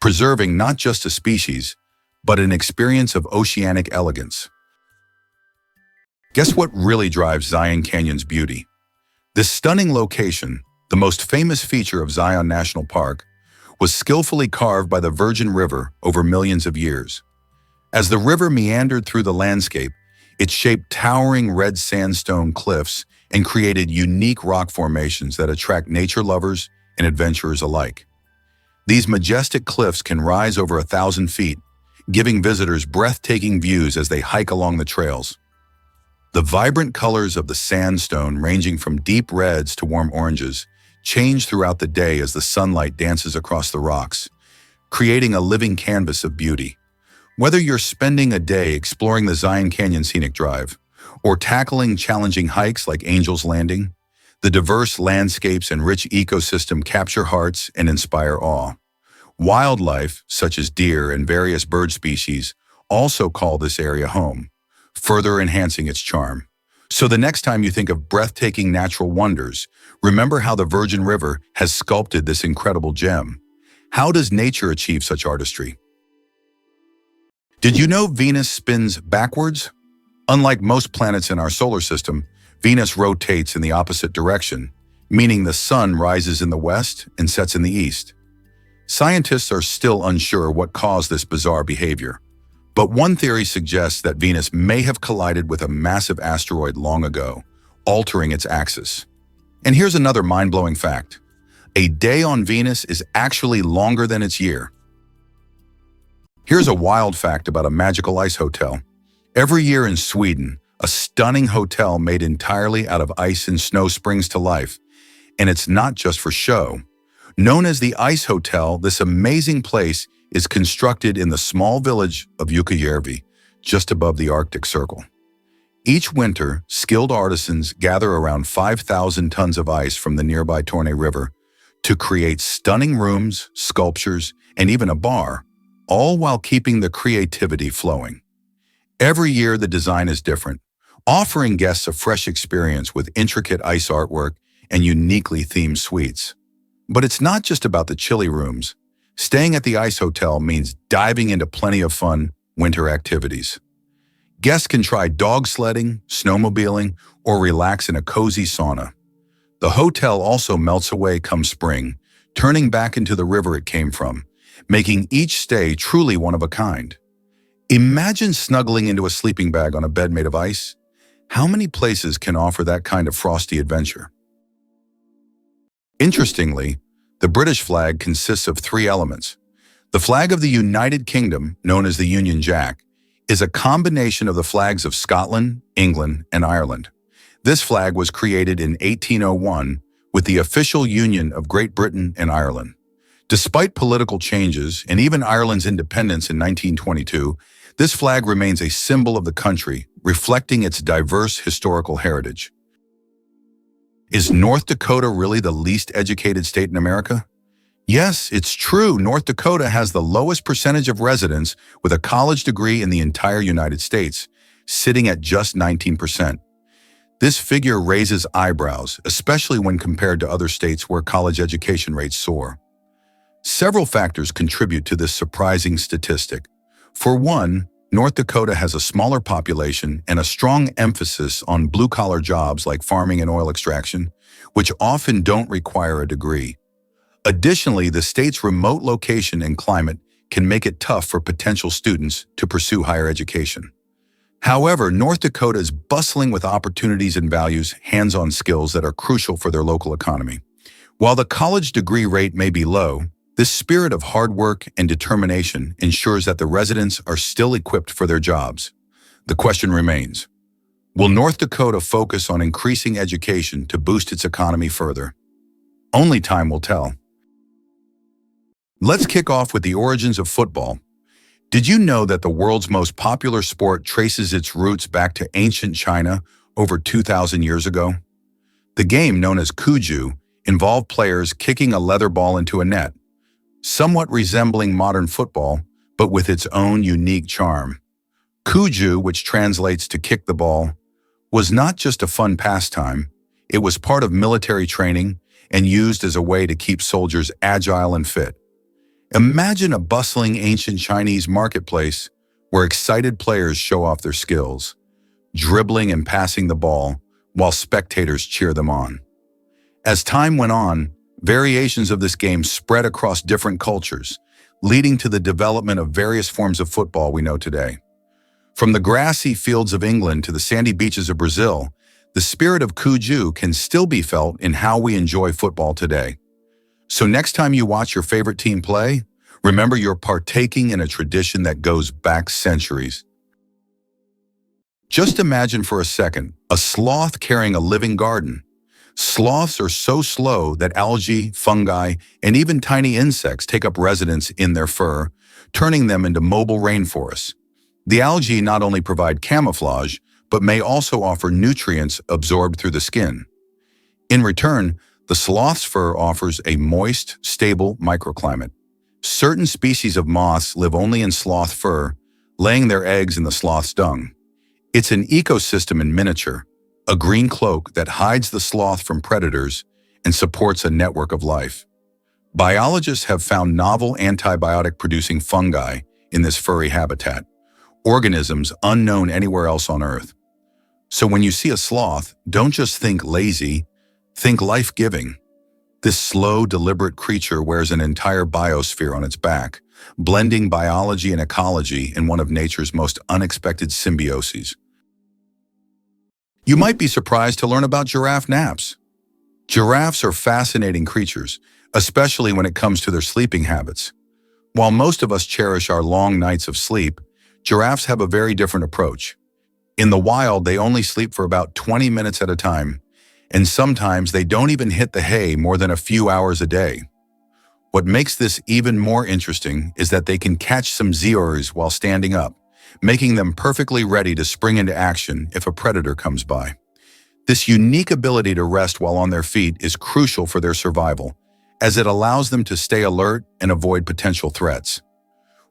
preserving not just a species, but an experience of oceanic elegance. Guess what really drives Zion Canyon's beauty? This stunning location, the most famous feature of Zion National Park, was skillfully carved by the Virgin River over millions of years. As the river meandered through the landscape, it shaped towering red sandstone cliffs and created unique rock formations that attract nature lovers and adventurers alike. These majestic cliffs can rise over 1,000 feet, giving visitors breathtaking views as they hike along the trails. The vibrant colors of the sandstone, ranging from deep reds to warm oranges, change throughout the day as the sunlight dances across the rocks, creating a living canvas of beauty. Whether you're spending a day exploring the Zion Canyon Scenic Drive or tackling challenging hikes like Angel's Landing, the diverse landscapes and rich ecosystem capture hearts and inspire awe. Wildlife, such as deer and various bird species, also call this area home, further enhancing its charm. So the next time you think of breathtaking natural wonders, remember how the Virgin River has sculpted this incredible gem. How does nature achieve such artistry? Did you know Venus spins backwards? Unlike most planets in our solar system, Venus rotates in the opposite direction, meaning the sun rises in the west and sets in the east. Scientists are still unsure what caused this bizarre behavior, but one theory suggests that Venus may have collided with a massive asteroid long ago, altering its axis. And here's another mind-blowing fact. A day on Venus is actually longer than its year. Here's a wild fact about a magical ice hotel. Every year in Sweden, a stunning hotel made entirely out of ice and snow springs to life. And it's not just for show. Known as the Ice Hotel, this amazing place is constructed in the small village of Jukkajärvi, just above the Arctic Circle. Each winter, skilled artisans gather around 5,000 tons of ice from the nearby Torne River to create stunning rooms, sculptures, and even a bar, all while keeping the creativity flowing. Every year, the design is different, offering guests a fresh experience with intricate ice artwork and uniquely themed suites. But it's not just about the chilly rooms. Staying at the Ice Hotel means diving into plenty of fun winter activities. Guests can try dog sledding, snowmobiling, or relax in a cozy sauna. The hotel also melts away come spring, turning back into the river it came from, making each stay truly one of a kind. Imagine snuggling into a sleeping bag on a bed made of ice. How many places can offer that kind of frosty adventure? Interestingly, the British flag consists of 3 elements. The flag of the United Kingdom, known as the Union Jack, is a combination of the flags of Scotland, England, and Ireland. This flag was created in 1801 with the official union of Great Britain and Ireland. Despite political changes and even Ireland's independence in 1922, this flag remains a symbol of the country, reflecting its diverse historical heritage. Is North Dakota really the least educated state in America? Yes, it's true. North Dakota has the lowest percentage of residents with a college degree in the entire United States, sitting at just 19%. This figure raises eyebrows, especially when compared to other states where college education rates soar. Several factors contribute to this surprising statistic. For one, North Dakota has a smaller population and a strong emphasis on blue-collar jobs like farming and oil extraction, which often don't require a degree. Additionally, the state's remote location and climate can make it tough for potential students to pursue higher education. However, North Dakota is bustling with opportunities and values hands-on skills that are crucial for their local economy. While the college degree rate may be low, this spirit of hard work and determination ensures that the residents are still equipped for their jobs. The question remains, will North Dakota focus on increasing education to boost its economy further? Only time will tell. Let's kick off with the origins of football. Did you know that the world's most popular sport traces its roots back to ancient China over 2,000 years ago? The game, known as Cuju, involved players kicking a leather ball into a net, somewhat resembling modern football, but with its own unique charm. Cuju, which translates to kick the ball, was not just a fun pastime. It was part of military training and used as a way to keep soldiers agile and fit. Imagine a bustling ancient Chinese marketplace where excited players show off their skills, dribbling and passing the ball while spectators cheer them on. As time went on, variations of this game spread across different cultures, leading to the development of various forms of football we know today. From the grassy fields of England to the sandy beaches of Brazil, the spirit of Cuju can still be felt in how we enjoy football today. So next time you watch your favorite team play, remember you're partaking in a tradition that goes back centuries. Just imagine for a second a sloth carrying a living garden. Sloths are so slow that algae, fungi, and even tiny insects take up residence in their fur, turning them into mobile rainforests. The algae not only provide camouflage, but may also offer nutrients absorbed through the skin. In return, the sloth's fur offers a moist, stable microclimate. Certain species of moths live only in sloth fur, laying their eggs in the sloth's dung. It's an ecosystem in miniature, a green cloak that hides the sloth from predators and supports a network of life. Biologists have found novel antibiotic-producing fungi in this furry habitat, organisms unknown anywhere else on Earth. So when you see a sloth, don't just think lazy, think life-giving. This slow, deliberate creature wears an entire biosphere on its back, blending biology and ecology in one of nature's most unexpected symbioses. You might be surprised to learn about giraffe naps. Giraffes are fascinating creatures, especially when it comes to their sleeping habits. While most of us cherish our long nights of sleep, giraffes have a very different approach. In the wild, they only sleep for about 20 minutes at a time, and sometimes they don't even hit the hay more than a few hours a day. What makes this even more interesting is that they can catch some zoories while standing up, making them perfectly ready to spring into action if a predator comes by. This unique ability to rest while on their feet is crucial for their survival, as it allows them to stay alert and avoid potential threats.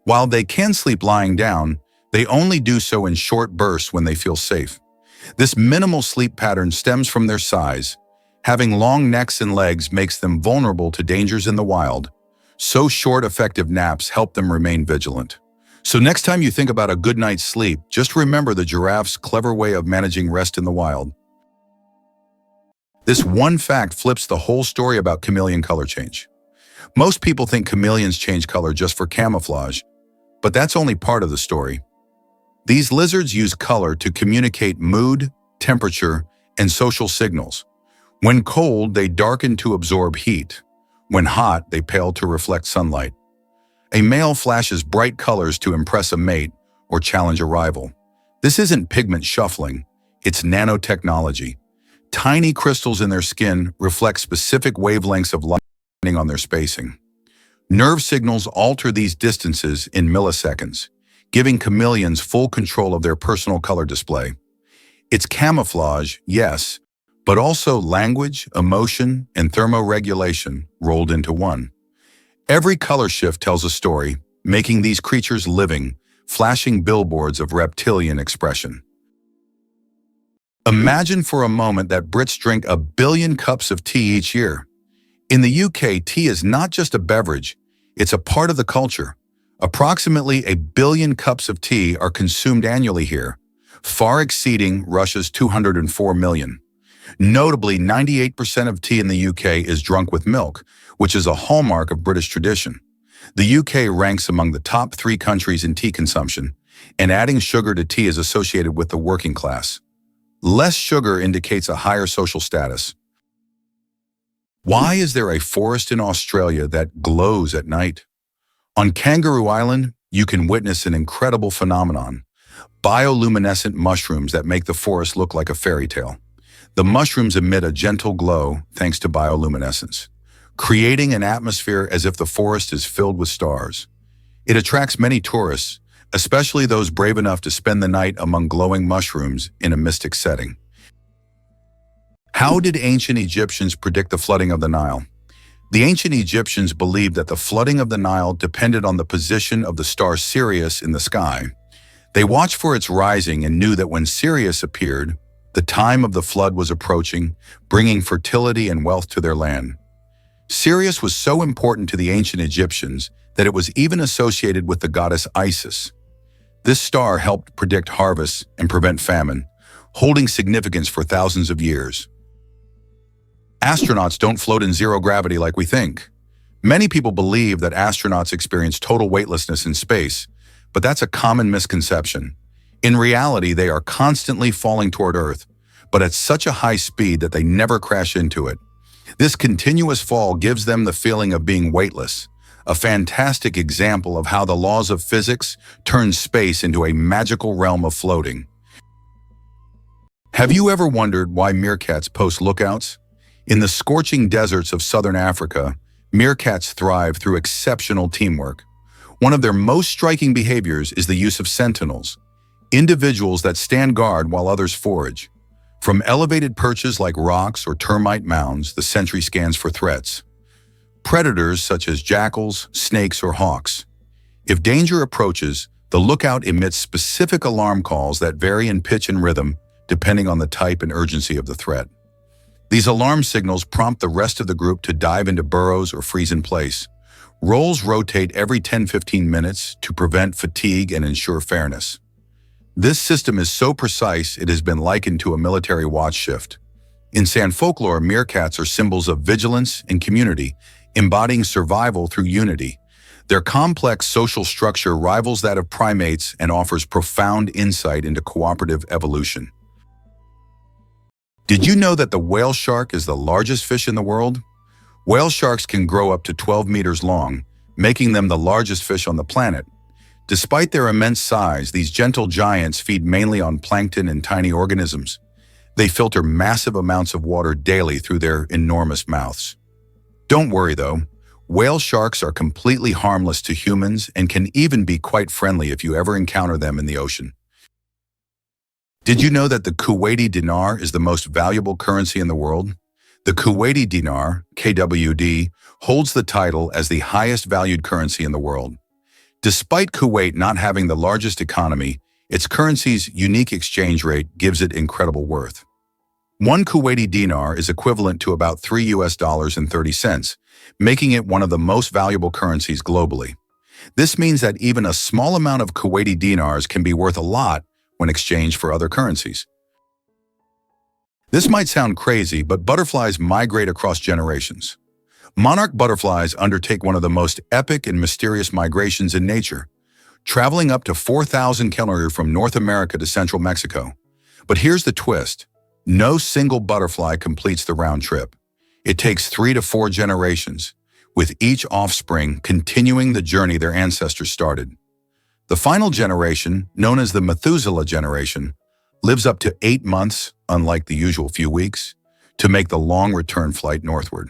While they can sleep lying down, they only do so in short bursts when they feel safe. This minimal sleep pattern stems from their size. Having long necks and legs makes them vulnerable to dangers in the wild, so short, effective naps help them remain vigilant. So next time you think about a good night's sleep, just remember the giraffe's clever way of managing rest in the wild. This one fact flips the whole story about chameleon color change. Most people think chameleons change color just for camouflage, but that's only part of the story. These lizards use color to communicate mood, temperature, and social signals. When cold, they darken to absorb heat. When hot, they pale to reflect sunlight. A male flashes bright colors to impress a mate or challenge a rival. This isn't pigment shuffling, it's nanotechnology. Tiny crystals in their skin reflect specific wavelengths of light on their spacing. Nerve signals alter these distances in milliseconds, giving chameleons full control of their personal color display. It's camouflage, yes, but also language, emotion, and thermoregulation rolled into one. Every color shift tells a story, making these creatures living, flashing billboards of reptilian expression. Imagine for a moment that Brits drink 1 billion cups of tea each year. In the UK, tea is not just a beverage, it's a part of the culture. Approximately 1 billion cups of tea are consumed annually here, far exceeding Russia's 204 million. Notably, 98% of tea in the UK is drunk with milk, which is a hallmark of British tradition. The UK ranks among the top 3 countries in tea consumption, and adding sugar to tea is associated with the working class. Less sugar indicates a higher social status. Why is there a forest in Australia that glows at night? On Kangaroo Island, you can witness an incredible phenomenon: bioluminescent mushrooms that make the forest look like a fairy tale. The mushrooms emit a gentle glow thanks to bioluminescence, creating an atmosphere as if the forest is filled with stars. It attracts many tourists, especially those brave enough to spend the night among glowing mushrooms in a mystic setting. How did ancient Egyptians predict the flooding of the Nile? The ancient Egyptians believed that the flooding of the Nile depended on the position of the star Sirius in the sky. They watched for its rising and knew that when Sirius appeared, the time of the flood was approaching, bringing fertility and wealth to their land. Sirius was so important to the ancient Egyptians that it was even associated with the goddess Isis. This star helped predict harvests and prevent famine, holding significance for thousands of years. Astronauts don't float in zero gravity like we think. Many people believe that astronauts experience total weightlessness in space, but that's a common misconception. In reality, they are constantly falling toward Earth, but at such a high speed that they never crash into it. This continuous fall gives them the feeling of being weightless, a fantastic example of how the laws of physics turn space into a magical realm of floating. Have you ever wondered why meerkats post lookouts? In the scorching deserts of southern Africa, meerkats thrive through exceptional teamwork. One of their most striking behaviors is the use of sentinels, individuals that stand guard while others forage. From elevated perches like rocks or termite mounds, the sentry scans for threats. Predators such as jackals, snakes, or hawks. If danger approaches, the lookout emits specific alarm calls that vary in pitch and rhythm depending on the type and urgency of the threat. These alarm signals prompt the rest of the group to dive into burrows or freeze in place. Roles rotate every 10-15 minutes to prevent fatigue and ensure fairness. This system is so precise it has been likened to a military watch shift. In San folklore, meerkats are symbols of vigilance and community, embodying survival through unity. Their complex social structure rivals that of primates and offers profound insight into cooperative evolution. Did you know that the whale shark is the largest fish in the world? Whale sharks can grow up to 12 meters long, making them the largest fish on the planet. Despite their immense size, these gentle giants feed mainly on plankton and tiny organisms. They filter massive amounts of water daily through their enormous mouths. Don't worry though, whale sharks are completely harmless to humans and can even be quite friendly if you ever encounter them in the ocean. Did you know that the Kuwaiti dinar is the most valuable currency in the world? The Kuwaiti dinar, KWD, holds the title as the highest valued currency in the world. Despite Kuwait not having the largest economy, its currency's unique exchange rate gives it incredible worth. One Kuwaiti dinar is equivalent to about $3.30, making it one of the most valuable currencies globally. This means that even a small amount of Kuwaiti dinars can be worth a lot when exchanged for other currencies. This might sound crazy, but butterflies migrate across generations. Monarch butterflies undertake one of the most epic and mysterious migrations in nature, traveling up to 4,000 kilometers from North America to central Mexico. But here's the twist. No single butterfly completes the round trip. It takes 3 to 4 generations, with each offspring continuing the journey their ancestors started. The final generation, known as the Methuselah generation, lives up to 8 months, unlike the usual few weeks, to make the long return flight northward.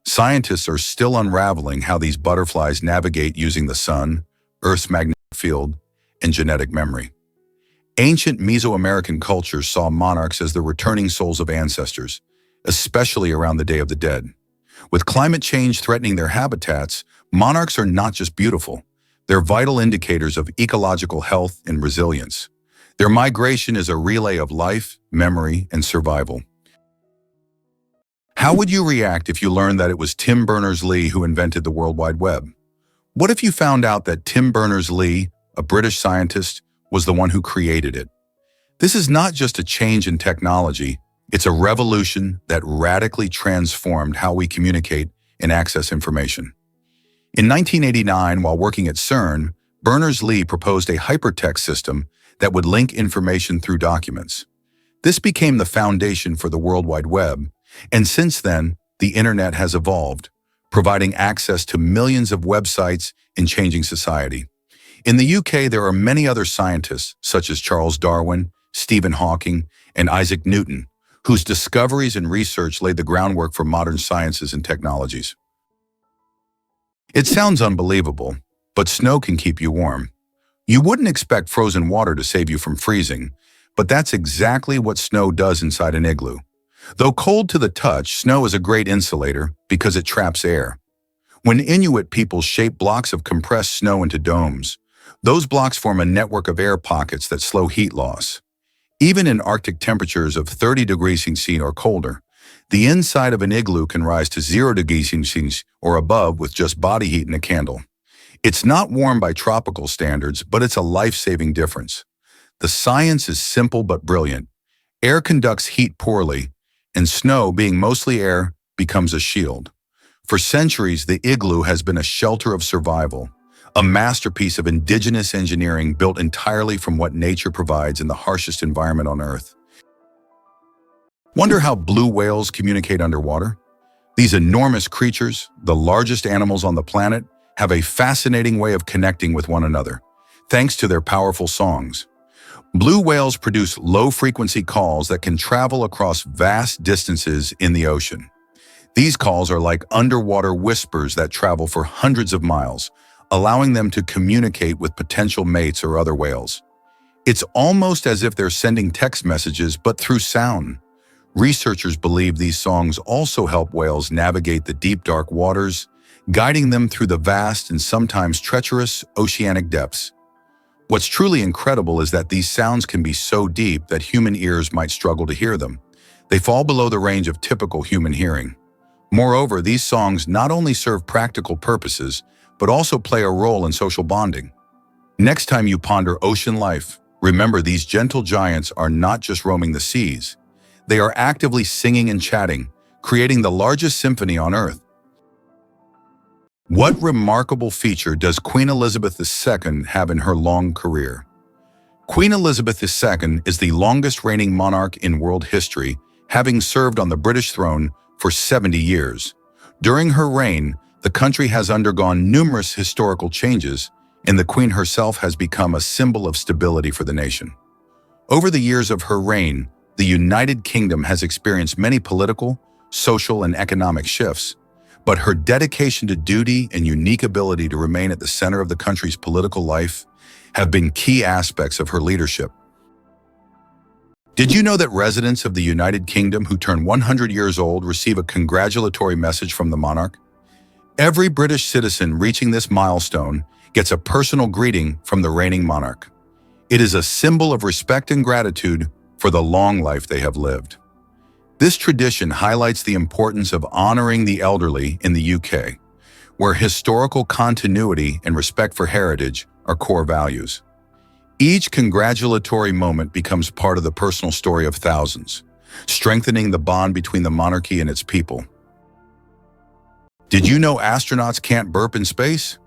Scientists are still unraveling how these butterflies navigate using the sun, Earth's magnetic field, and genetic memory. Ancient Mesoamerican cultures saw monarchs as the returning souls of ancestors, especially around the Day of the Dead. With climate change threatening their habitats, monarchs are not just beautiful, they're vital indicators of ecological health and resilience. Their migration is a relay of life, memory, and survival. How would you react if you learned that it was Tim Berners-Lee who invented the World Wide Web? What if you found out that Tim Berners-Lee, a British scientist, was the one who created it? This is not just a change in technology, it's a revolution that radically transformed how we communicate and access information. In 1989, while working at CERN, Berners-Lee proposed a hypertext system that would link information through documents. This became the foundation for the World Wide Web, and since then, the internet has evolved, providing access to millions of websites and changing society. In the UK, there are many other scientists, such as Charles Darwin, Stephen Hawking, and Isaac Newton, whose discoveries and research laid the groundwork for modern sciences and technologies. It sounds unbelievable, but snow can keep you warm. You wouldn't expect frozen water to save you from freezing, but that's exactly what snow does inside an igloo. Though cold to the touch, snow is a great insulator because it traps air. When Inuit people shape blocks of compressed snow into domes, those blocks form a network of air pockets that slow heat loss. Even in Arctic temperatures of 30 degrees Celsius or colder, the inside of an igloo can rise to 0 degrees Celsius or above with just body heat and a candle. It's not warm by tropical standards, but it's a life-saving difference. The science is simple but brilliant. Air conducts heat poorly, and snow, being mostly air, becomes a shield. For centuries, the igloo has been a shelter of survival, a masterpiece of indigenous engineering built entirely from what nature provides in the harshest environment on Earth. Wonder how blue whales communicate underwater? These enormous creatures, the largest animals on the planet, have a fascinating way of connecting with one another, thanks to their powerful songs. Blue whales produce low-frequency calls that can travel across vast distances in the ocean. These calls are like underwater whispers that travel for hundreds of miles, allowing them to communicate with potential mates or other whales. It's almost as if they're sending text messages, but through sound. Researchers believe these songs also help whales navigate the deep, dark waters, guiding them through the vast and sometimes treacherous oceanic depths. What's truly incredible is that these sounds can be so deep that human ears might struggle to hear them. They fall below the range of typical human hearing. Moreover, these songs not only serve practical purposes, but also play a role in social bonding. Next time you ponder ocean life, remember these gentle giants are not just roaming the seas. They are actively singing and chatting, creating the largest symphony on Earth. What remarkable feature does Queen Elizabeth II have in her long career? Queen Elizabeth II is the longest reigning monarch in world history, having served on the British throne for 70 years. During her reign, the country has undergone numerous historical changes, and the Queen herself has become a symbol of stability for the nation. Over the years of her reign, the United Kingdom has experienced many political, social, and economic shifts, but her dedication to duty and unique ability to remain at the center of the country's political life have been key aspects of her leadership. Did you know that residents of the United Kingdom who turn 100 years old receive a congratulatory message from the monarch? Every British citizen reaching this milestone gets a personal greeting from the reigning monarch. It is a symbol of respect and gratitude for the long life they have lived. This tradition highlights the importance of honoring the elderly in the UK, where historical continuity and respect for heritage are core values. Each congratulatory moment becomes part of the personal story of thousands, strengthening the bond between the monarchy and its people. Did you know astronauts can't burp in space?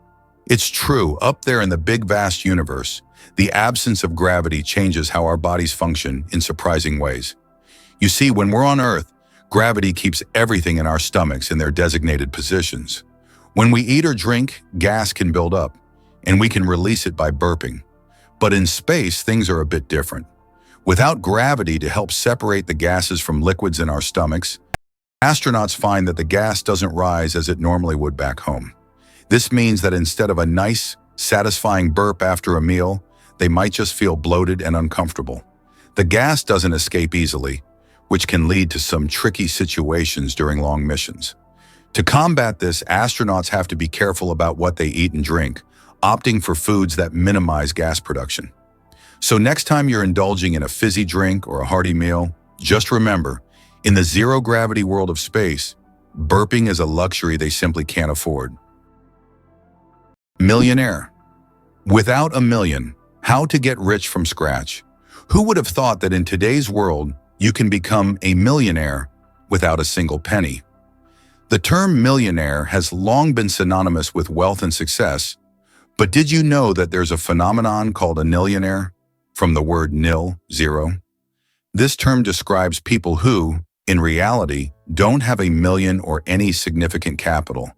It's true, up there in the big vast universe, the absence of gravity changes how our bodies function in surprising ways. You see, when we're on Earth, gravity keeps everything in our stomachs in their designated positions. When we eat or drink, gas can build up, and we can release it by burping. But in space, things are a bit different. Without gravity to help separate the gases from liquids in our stomachs, astronauts find that the gas doesn't rise as it normally would back home. This means that instead of a nice, satisfying burp after a meal, they might just feel bloated and uncomfortable. The gas doesn't escape easily, which can lead to some tricky situations during long missions. To combat this, astronauts have to be careful about what they eat and drink, opting for foods that minimize gas production. So next time you're indulging in a fizzy drink or a hearty meal, just remember, in the zero-gravity world of space, burping is a luxury they simply can't afford. Millionaire. Without a million, how to get rich from scratch? Who would have thought that in today's world, you can become a millionaire without a single penny? The term millionaire has long been synonymous with wealth and success, but did you know that there's a phenomenon called a nillionaire, from the word nil, zero? This term describes people who, in reality, don't have a million or any significant capital,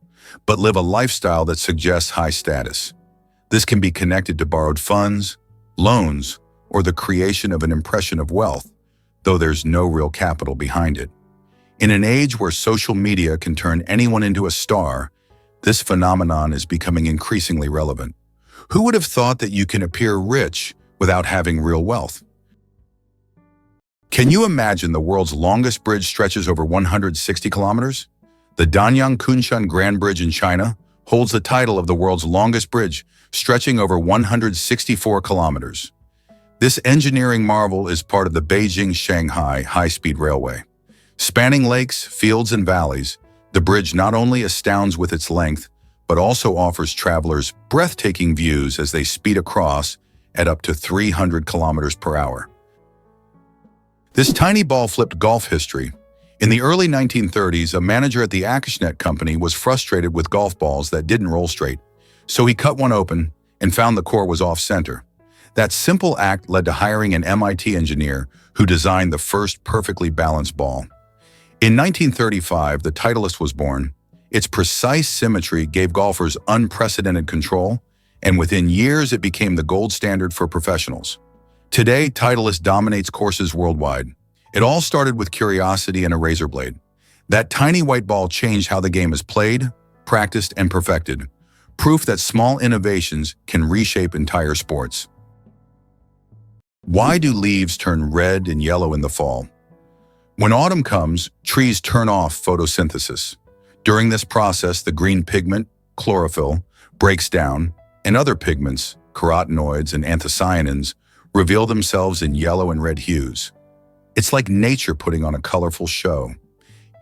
but live a lifestyle that suggests high status. This can be connected to borrowed funds, loans, or the creation of an impression of wealth, though there's no real capital behind it. In an age where social media can turn anyone into a star, this phenomenon is becoming increasingly relevant. Who would have thought that you can appear rich without having real wealth? Can you imagine the world's longest bridge stretches over 160 kilometers? The Danyang Kunshan Grand Bridge in China holds the title of the world's longest bridge, stretching over 164 kilometers. This engineering marvel is part of the Beijing-Shanghai high-speed railway. Spanning lakes, fields, and valleys, the bridge not only astounds with its length, but also offers travelers breathtaking views as they speed across at up to 300 kilometers per hour. This tiny ball flipped golf history. In the early 1930s, a manager at the Acushnet company was frustrated with golf balls that didn't roll straight, so he cut one open and found the core was off-center. That simple act led to hiring an MIT engineer who designed the first perfectly balanced ball. In 1935, the Titleist was born. Its precise symmetry gave golfers unprecedented control, and within years it became the gold standard for professionals. Today, Titleist dominates courses worldwide. It all started with curiosity and a razor blade. That tiny white ball changed how the game is played, practiced, and perfected. Proof that small innovations can reshape entire sports. Why do leaves turn red and yellow in the fall? When autumn comes, trees turn off photosynthesis. During this process, the green pigment, chlorophyll, breaks down, and other pigments, carotenoids and anthocyanins, reveal themselves in yellow and red hues. It's like nature putting on a colorful show.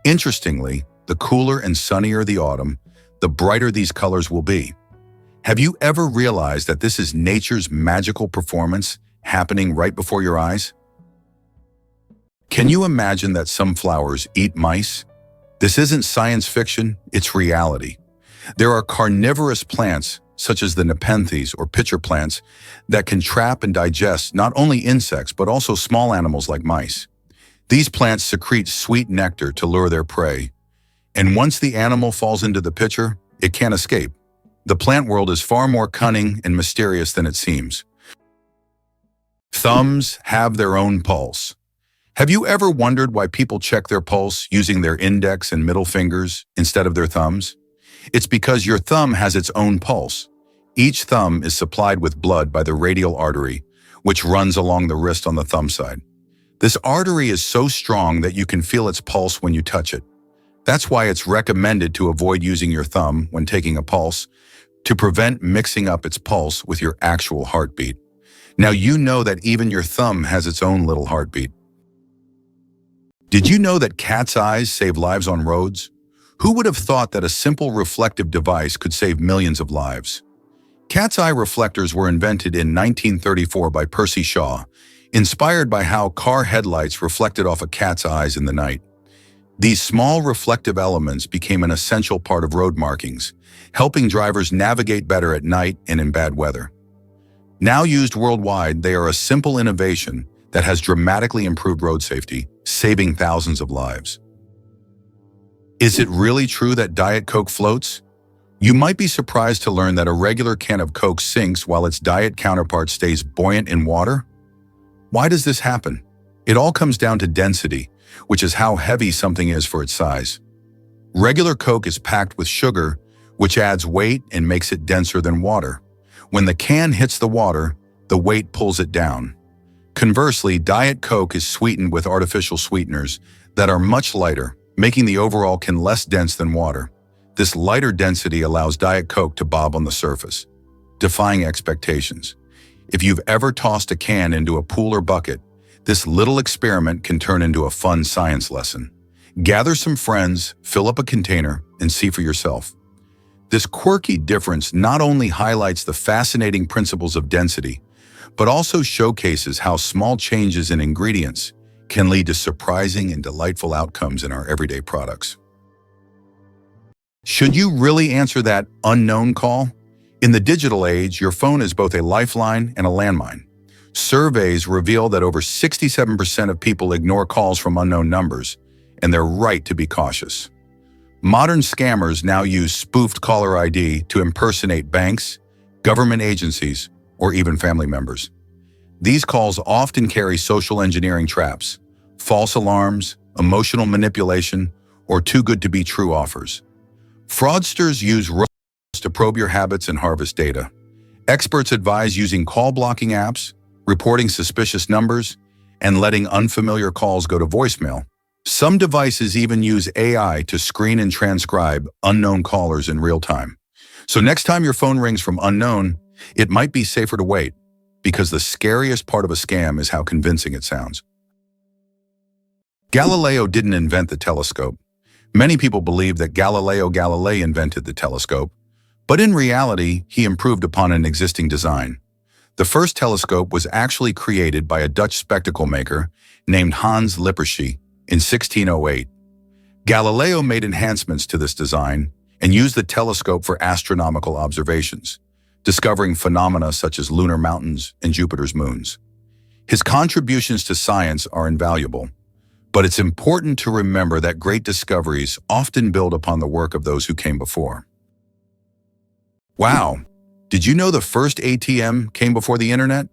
Interestingly, the cooler and sunnier the autumn, the brighter these colors will be. Have you ever realized that this is nature's magical performance happening right before your eyes? Can you imagine that some flowers eat mice? This isn't science fiction, it's reality. There are carnivorous plants, such as the nepenthes or pitcher plants, that can trap and digest not only insects but also small animals like mice. These plants secrete sweet nectar to lure their prey, and once the animal falls into the pitcher, it can't escape. The plant world is far more cunning and mysterious than it seems. Thumbs have their own pulse. Have you ever wondered why people check their pulse using their index and middle fingers instead of their thumbs? It's because your thumb has its own pulse. Each thumb is supplied with blood by the radial artery, which runs along the wrist on the thumb side. This artery is so strong that you can feel its pulse when you touch it. That's why it's recommended to avoid using your thumb when taking a pulse, to prevent mixing up its pulse with your actual heartbeat. Now you know that even your thumb has its own little heartbeat. Did you know that cat's eyes save lives on roads? Who would have thought that a simple reflective device could save millions of lives? Cat's eye reflectors were invented in 1934 by Percy Shaw, inspired by how car headlights reflected off a cat's eyes in the night. These small reflective elements became an essential part of road markings, helping drivers navigate better at night and in bad weather. Now used worldwide, they are a simple innovation that has dramatically improved road safety, saving thousands of lives. Is it really true that Diet Coke floats? You might be surprised to learn that a regular can of Coke sinks while its diet counterpart stays buoyant in water. Why does this happen? It all comes down to density, which is how heavy something is for its size. Regular Coke is packed with sugar, which adds weight and makes it denser than water. When the can hits the water, the weight pulls it down. Conversely, Diet Coke is sweetened with artificial sweeteners that are much lighter, making the overall can less dense than water. This lighter density allows Diet Coke to bob on the surface, defying expectations. If you've ever tossed a can into a pool or bucket, this little experiment can turn into a fun science lesson. Gather some friends, fill up a container, and see for yourself. This quirky difference not only highlights the fascinating principles of density, but also showcases how small changes in ingredients can lead to surprising and delightful outcomes in our everyday products. Should you really answer that unknown call? In the digital age, your phone is both a lifeline and a landmine. Surveys reveal that over 67% of people ignore calls from unknown numbers, and they're right to be cautious. Modern scammers now use spoofed caller ID to impersonate banks, government agencies, or even family members. These calls often carry social engineering traps, false alarms, emotional manipulation, or too-good-to-be-true offers. Fraudsters use robots to probe your habits and harvest data. Experts advise using call-blocking apps, reporting suspicious numbers, and letting unfamiliar calls go to voicemail. Some devices even use AI to screen and transcribe unknown callers in real time. So next time your phone rings from unknown, it might be safer to wait, because the scariest part of a scam is how convincing it sounds. Galileo didn't invent the telescope. Many people believe that Galileo Galilei invented the telescope, but in reality, he improved upon an existing design. The first telescope was actually created by a Dutch spectacle maker named Hans Lippershey in 1608. Galileo made enhancements to this design and used the telescope for astronomical observations, discovering phenomena such as lunar mountains and Jupiter's moons. His contributions to science are invaluable, but it's important to remember that great discoveries often build upon the work of those who came before. Wow! Did you know the first ATM came before the internet?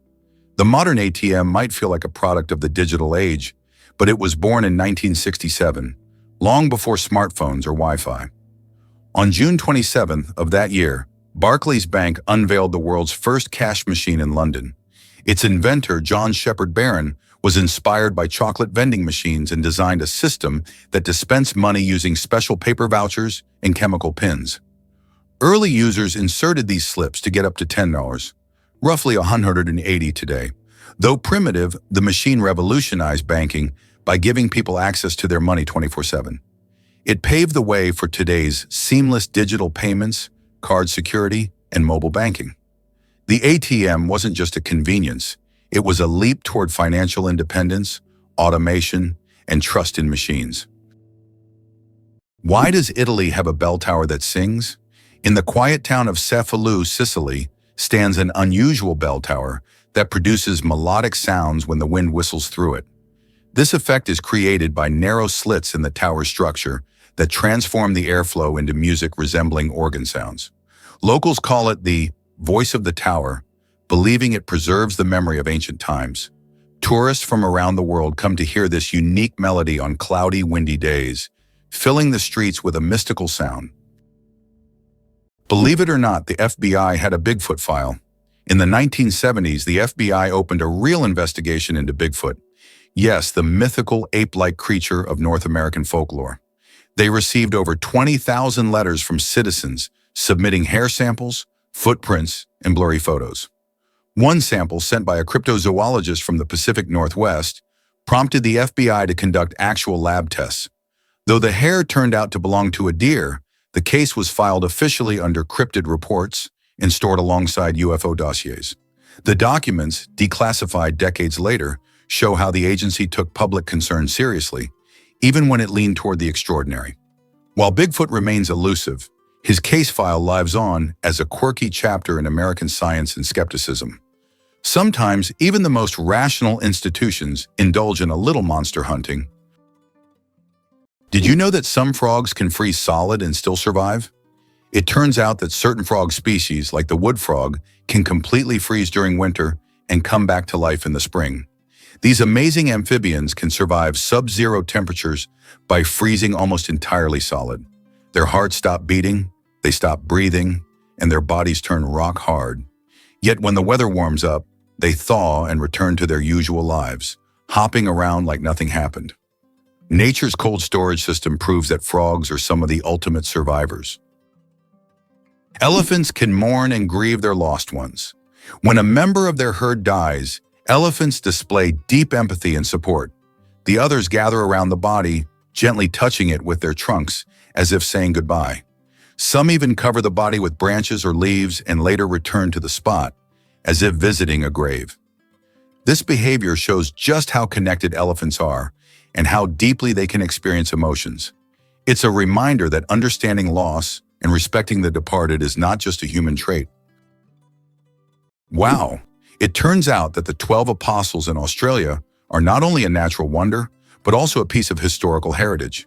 The modern ATM might feel like a product of the digital age, but it was born in 1967, long before smartphones or Wi-Fi. On June 27th of that year, Barclays Bank unveiled the world's first cash machine in London. Its inventor, John Shepherd Barron, was inspired by chocolate vending machines and designed a system that dispensed money using special paper vouchers and chemical pins. Early users inserted these slips to get up to $10, roughly $180 today. Though primitive, the machine revolutionized banking by giving people access to their money 24/7. It paved the way for today's seamless digital payments, card security, and mobile banking. The ATM wasn't just a convenience, it was a leap toward financial independence, automation, and trust in machines. Why does Italy have a bell tower that sings? In the quiet town of Cefalù, Sicily, stands an unusual bell tower that produces melodic sounds when the wind whistles through it. This effect is created by narrow slits in the tower's structure that transform the airflow into music resembling organ sounds. Locals call it the voice of the tower, believing it preserves the memory of ancient times. Tourists from around the world come to hear this unique melody on cloudy, windy days, filling the streets with a mystical sound. Believe it or not, the FBI had a Bigfoot file. In the 1970s, the FBI opened a real investigation into Bigfoot. Yes, the mythical ape-like creature of North American folklore. They received over 20,000 letters from citizens submitting hair samples, footprints, and blurry photos. One sample, sent by a cryptozoologist from the Pacific Northwest, prompted the FBI to conduct actual lab tests. Though the hair turned out to belong to a deer, the case was filed officially under cryptid reports and stored alongside UFO dossiers. The documents, declassified decades later, show how the agency took public concern seriously, even when it leaned toward the extraordinary. While Bigfoot remains elusive, his case file lives on as a quirky chapter in American science and skepticism. Sometimes, even the most rational institutions indulge in a little monster hunting. Did you know that some frogs can freeze solid and still survive? It turns out that certain frog species, like the wood frog, can completely freeze during winter and come back to life in the spring. These amazing amphibians can survive sub-zero temperatures by freezing almost entirely solid. Their hearts stop beating, they stop breathing, and their bodies turn rock hard. Yet when the weather warms up, they thaw and return to their usual lives, hopping around like nothing happened. Nature's cold storage system proves that frogs are some of the ultimate survivors. Elephants can mourn and grieve their lost ones. When a member of their herd dies, elephants display deep empathy and support. The others gather around the body, gently touching it with their trunks, as if saying goodbye. Some even cover the body with branches or leaves and later return to the spot, as if visiting a grave. This behavior shows just how connected elephants are and how deeply they can experience emotions. It's a reminder that understanding loss and respecting the departed is not just a human trait. Wow! It turns out that the 12 Apostles in Australia are not only a natural wonder, but also a piece of historical heritage.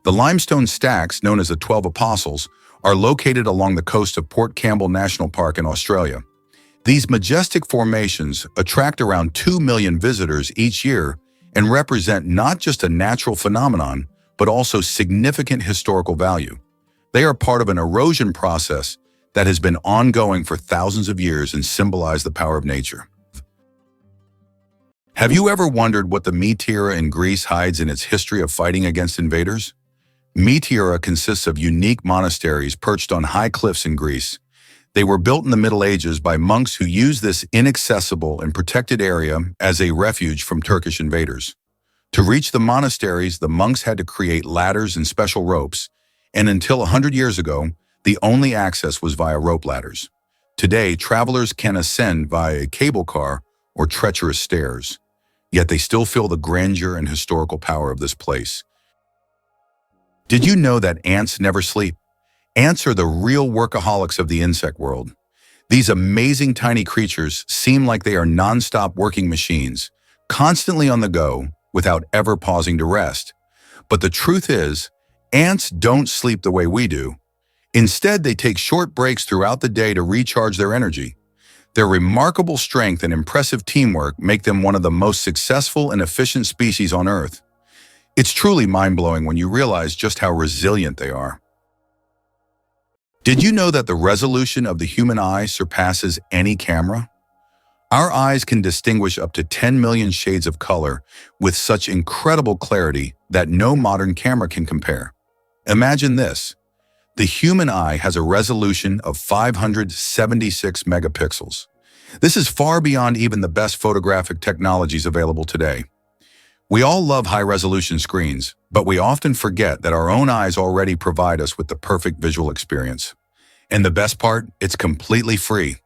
The limestone stacks, known as the 12 Apostles, are located along the coast of Port Campbell National Park in Australia. These majestic formations attract around 2 million visitors each year and represent not just a natural phenomenon, but also significant historical value. They are part of an erosion process that has been ongoing for thousands of years and symbolize the power of nature. Have you ever wondered what the Meteora in Greece hides in its history of fighting against invaders? Meteora consists of unique monasteries perched on high cliffs in Greece. They were built in the Middle Ages by monks who used this inaccessible and protected area as a refuge from Turkish invaders. To reach the monasteries, the monks had to create ladders and special ropes, and until 100 years ago, the only access was via rope ladders. Today, travelers can ascend via a cable car or treacherous stairs, yet they still feel the grandeur and historical power of this place. Did you know that ants never sleep? Ants are the real workaholics of the insect world. These amazing tiny creatures seem like they are non-stop working machines, constantly on the go, without ever pausing to rest. But the truth is, ants don't sleep the way we do. Instead, they take short breaks throughout the day to recharge their energy. Their remarkable strength and impressive teamwork make them one of the most successful and efficient species on Earth. It's truly mind-blowing when you realize just how resilient they are. Did you know that the resolution of the human eye surpasses any camera? Our eyes can distinguish up to 10 million shades of color with such incredible clarity that no modern camera can compare. Imagine this. The human eye has a resolution of 576 megapixels. This is far beyond even the best photographic technologies available today. We all love high-resolution screens, but we often forget that our own eyes already provide us with the perfect visual experience. And the best part, it's completely free.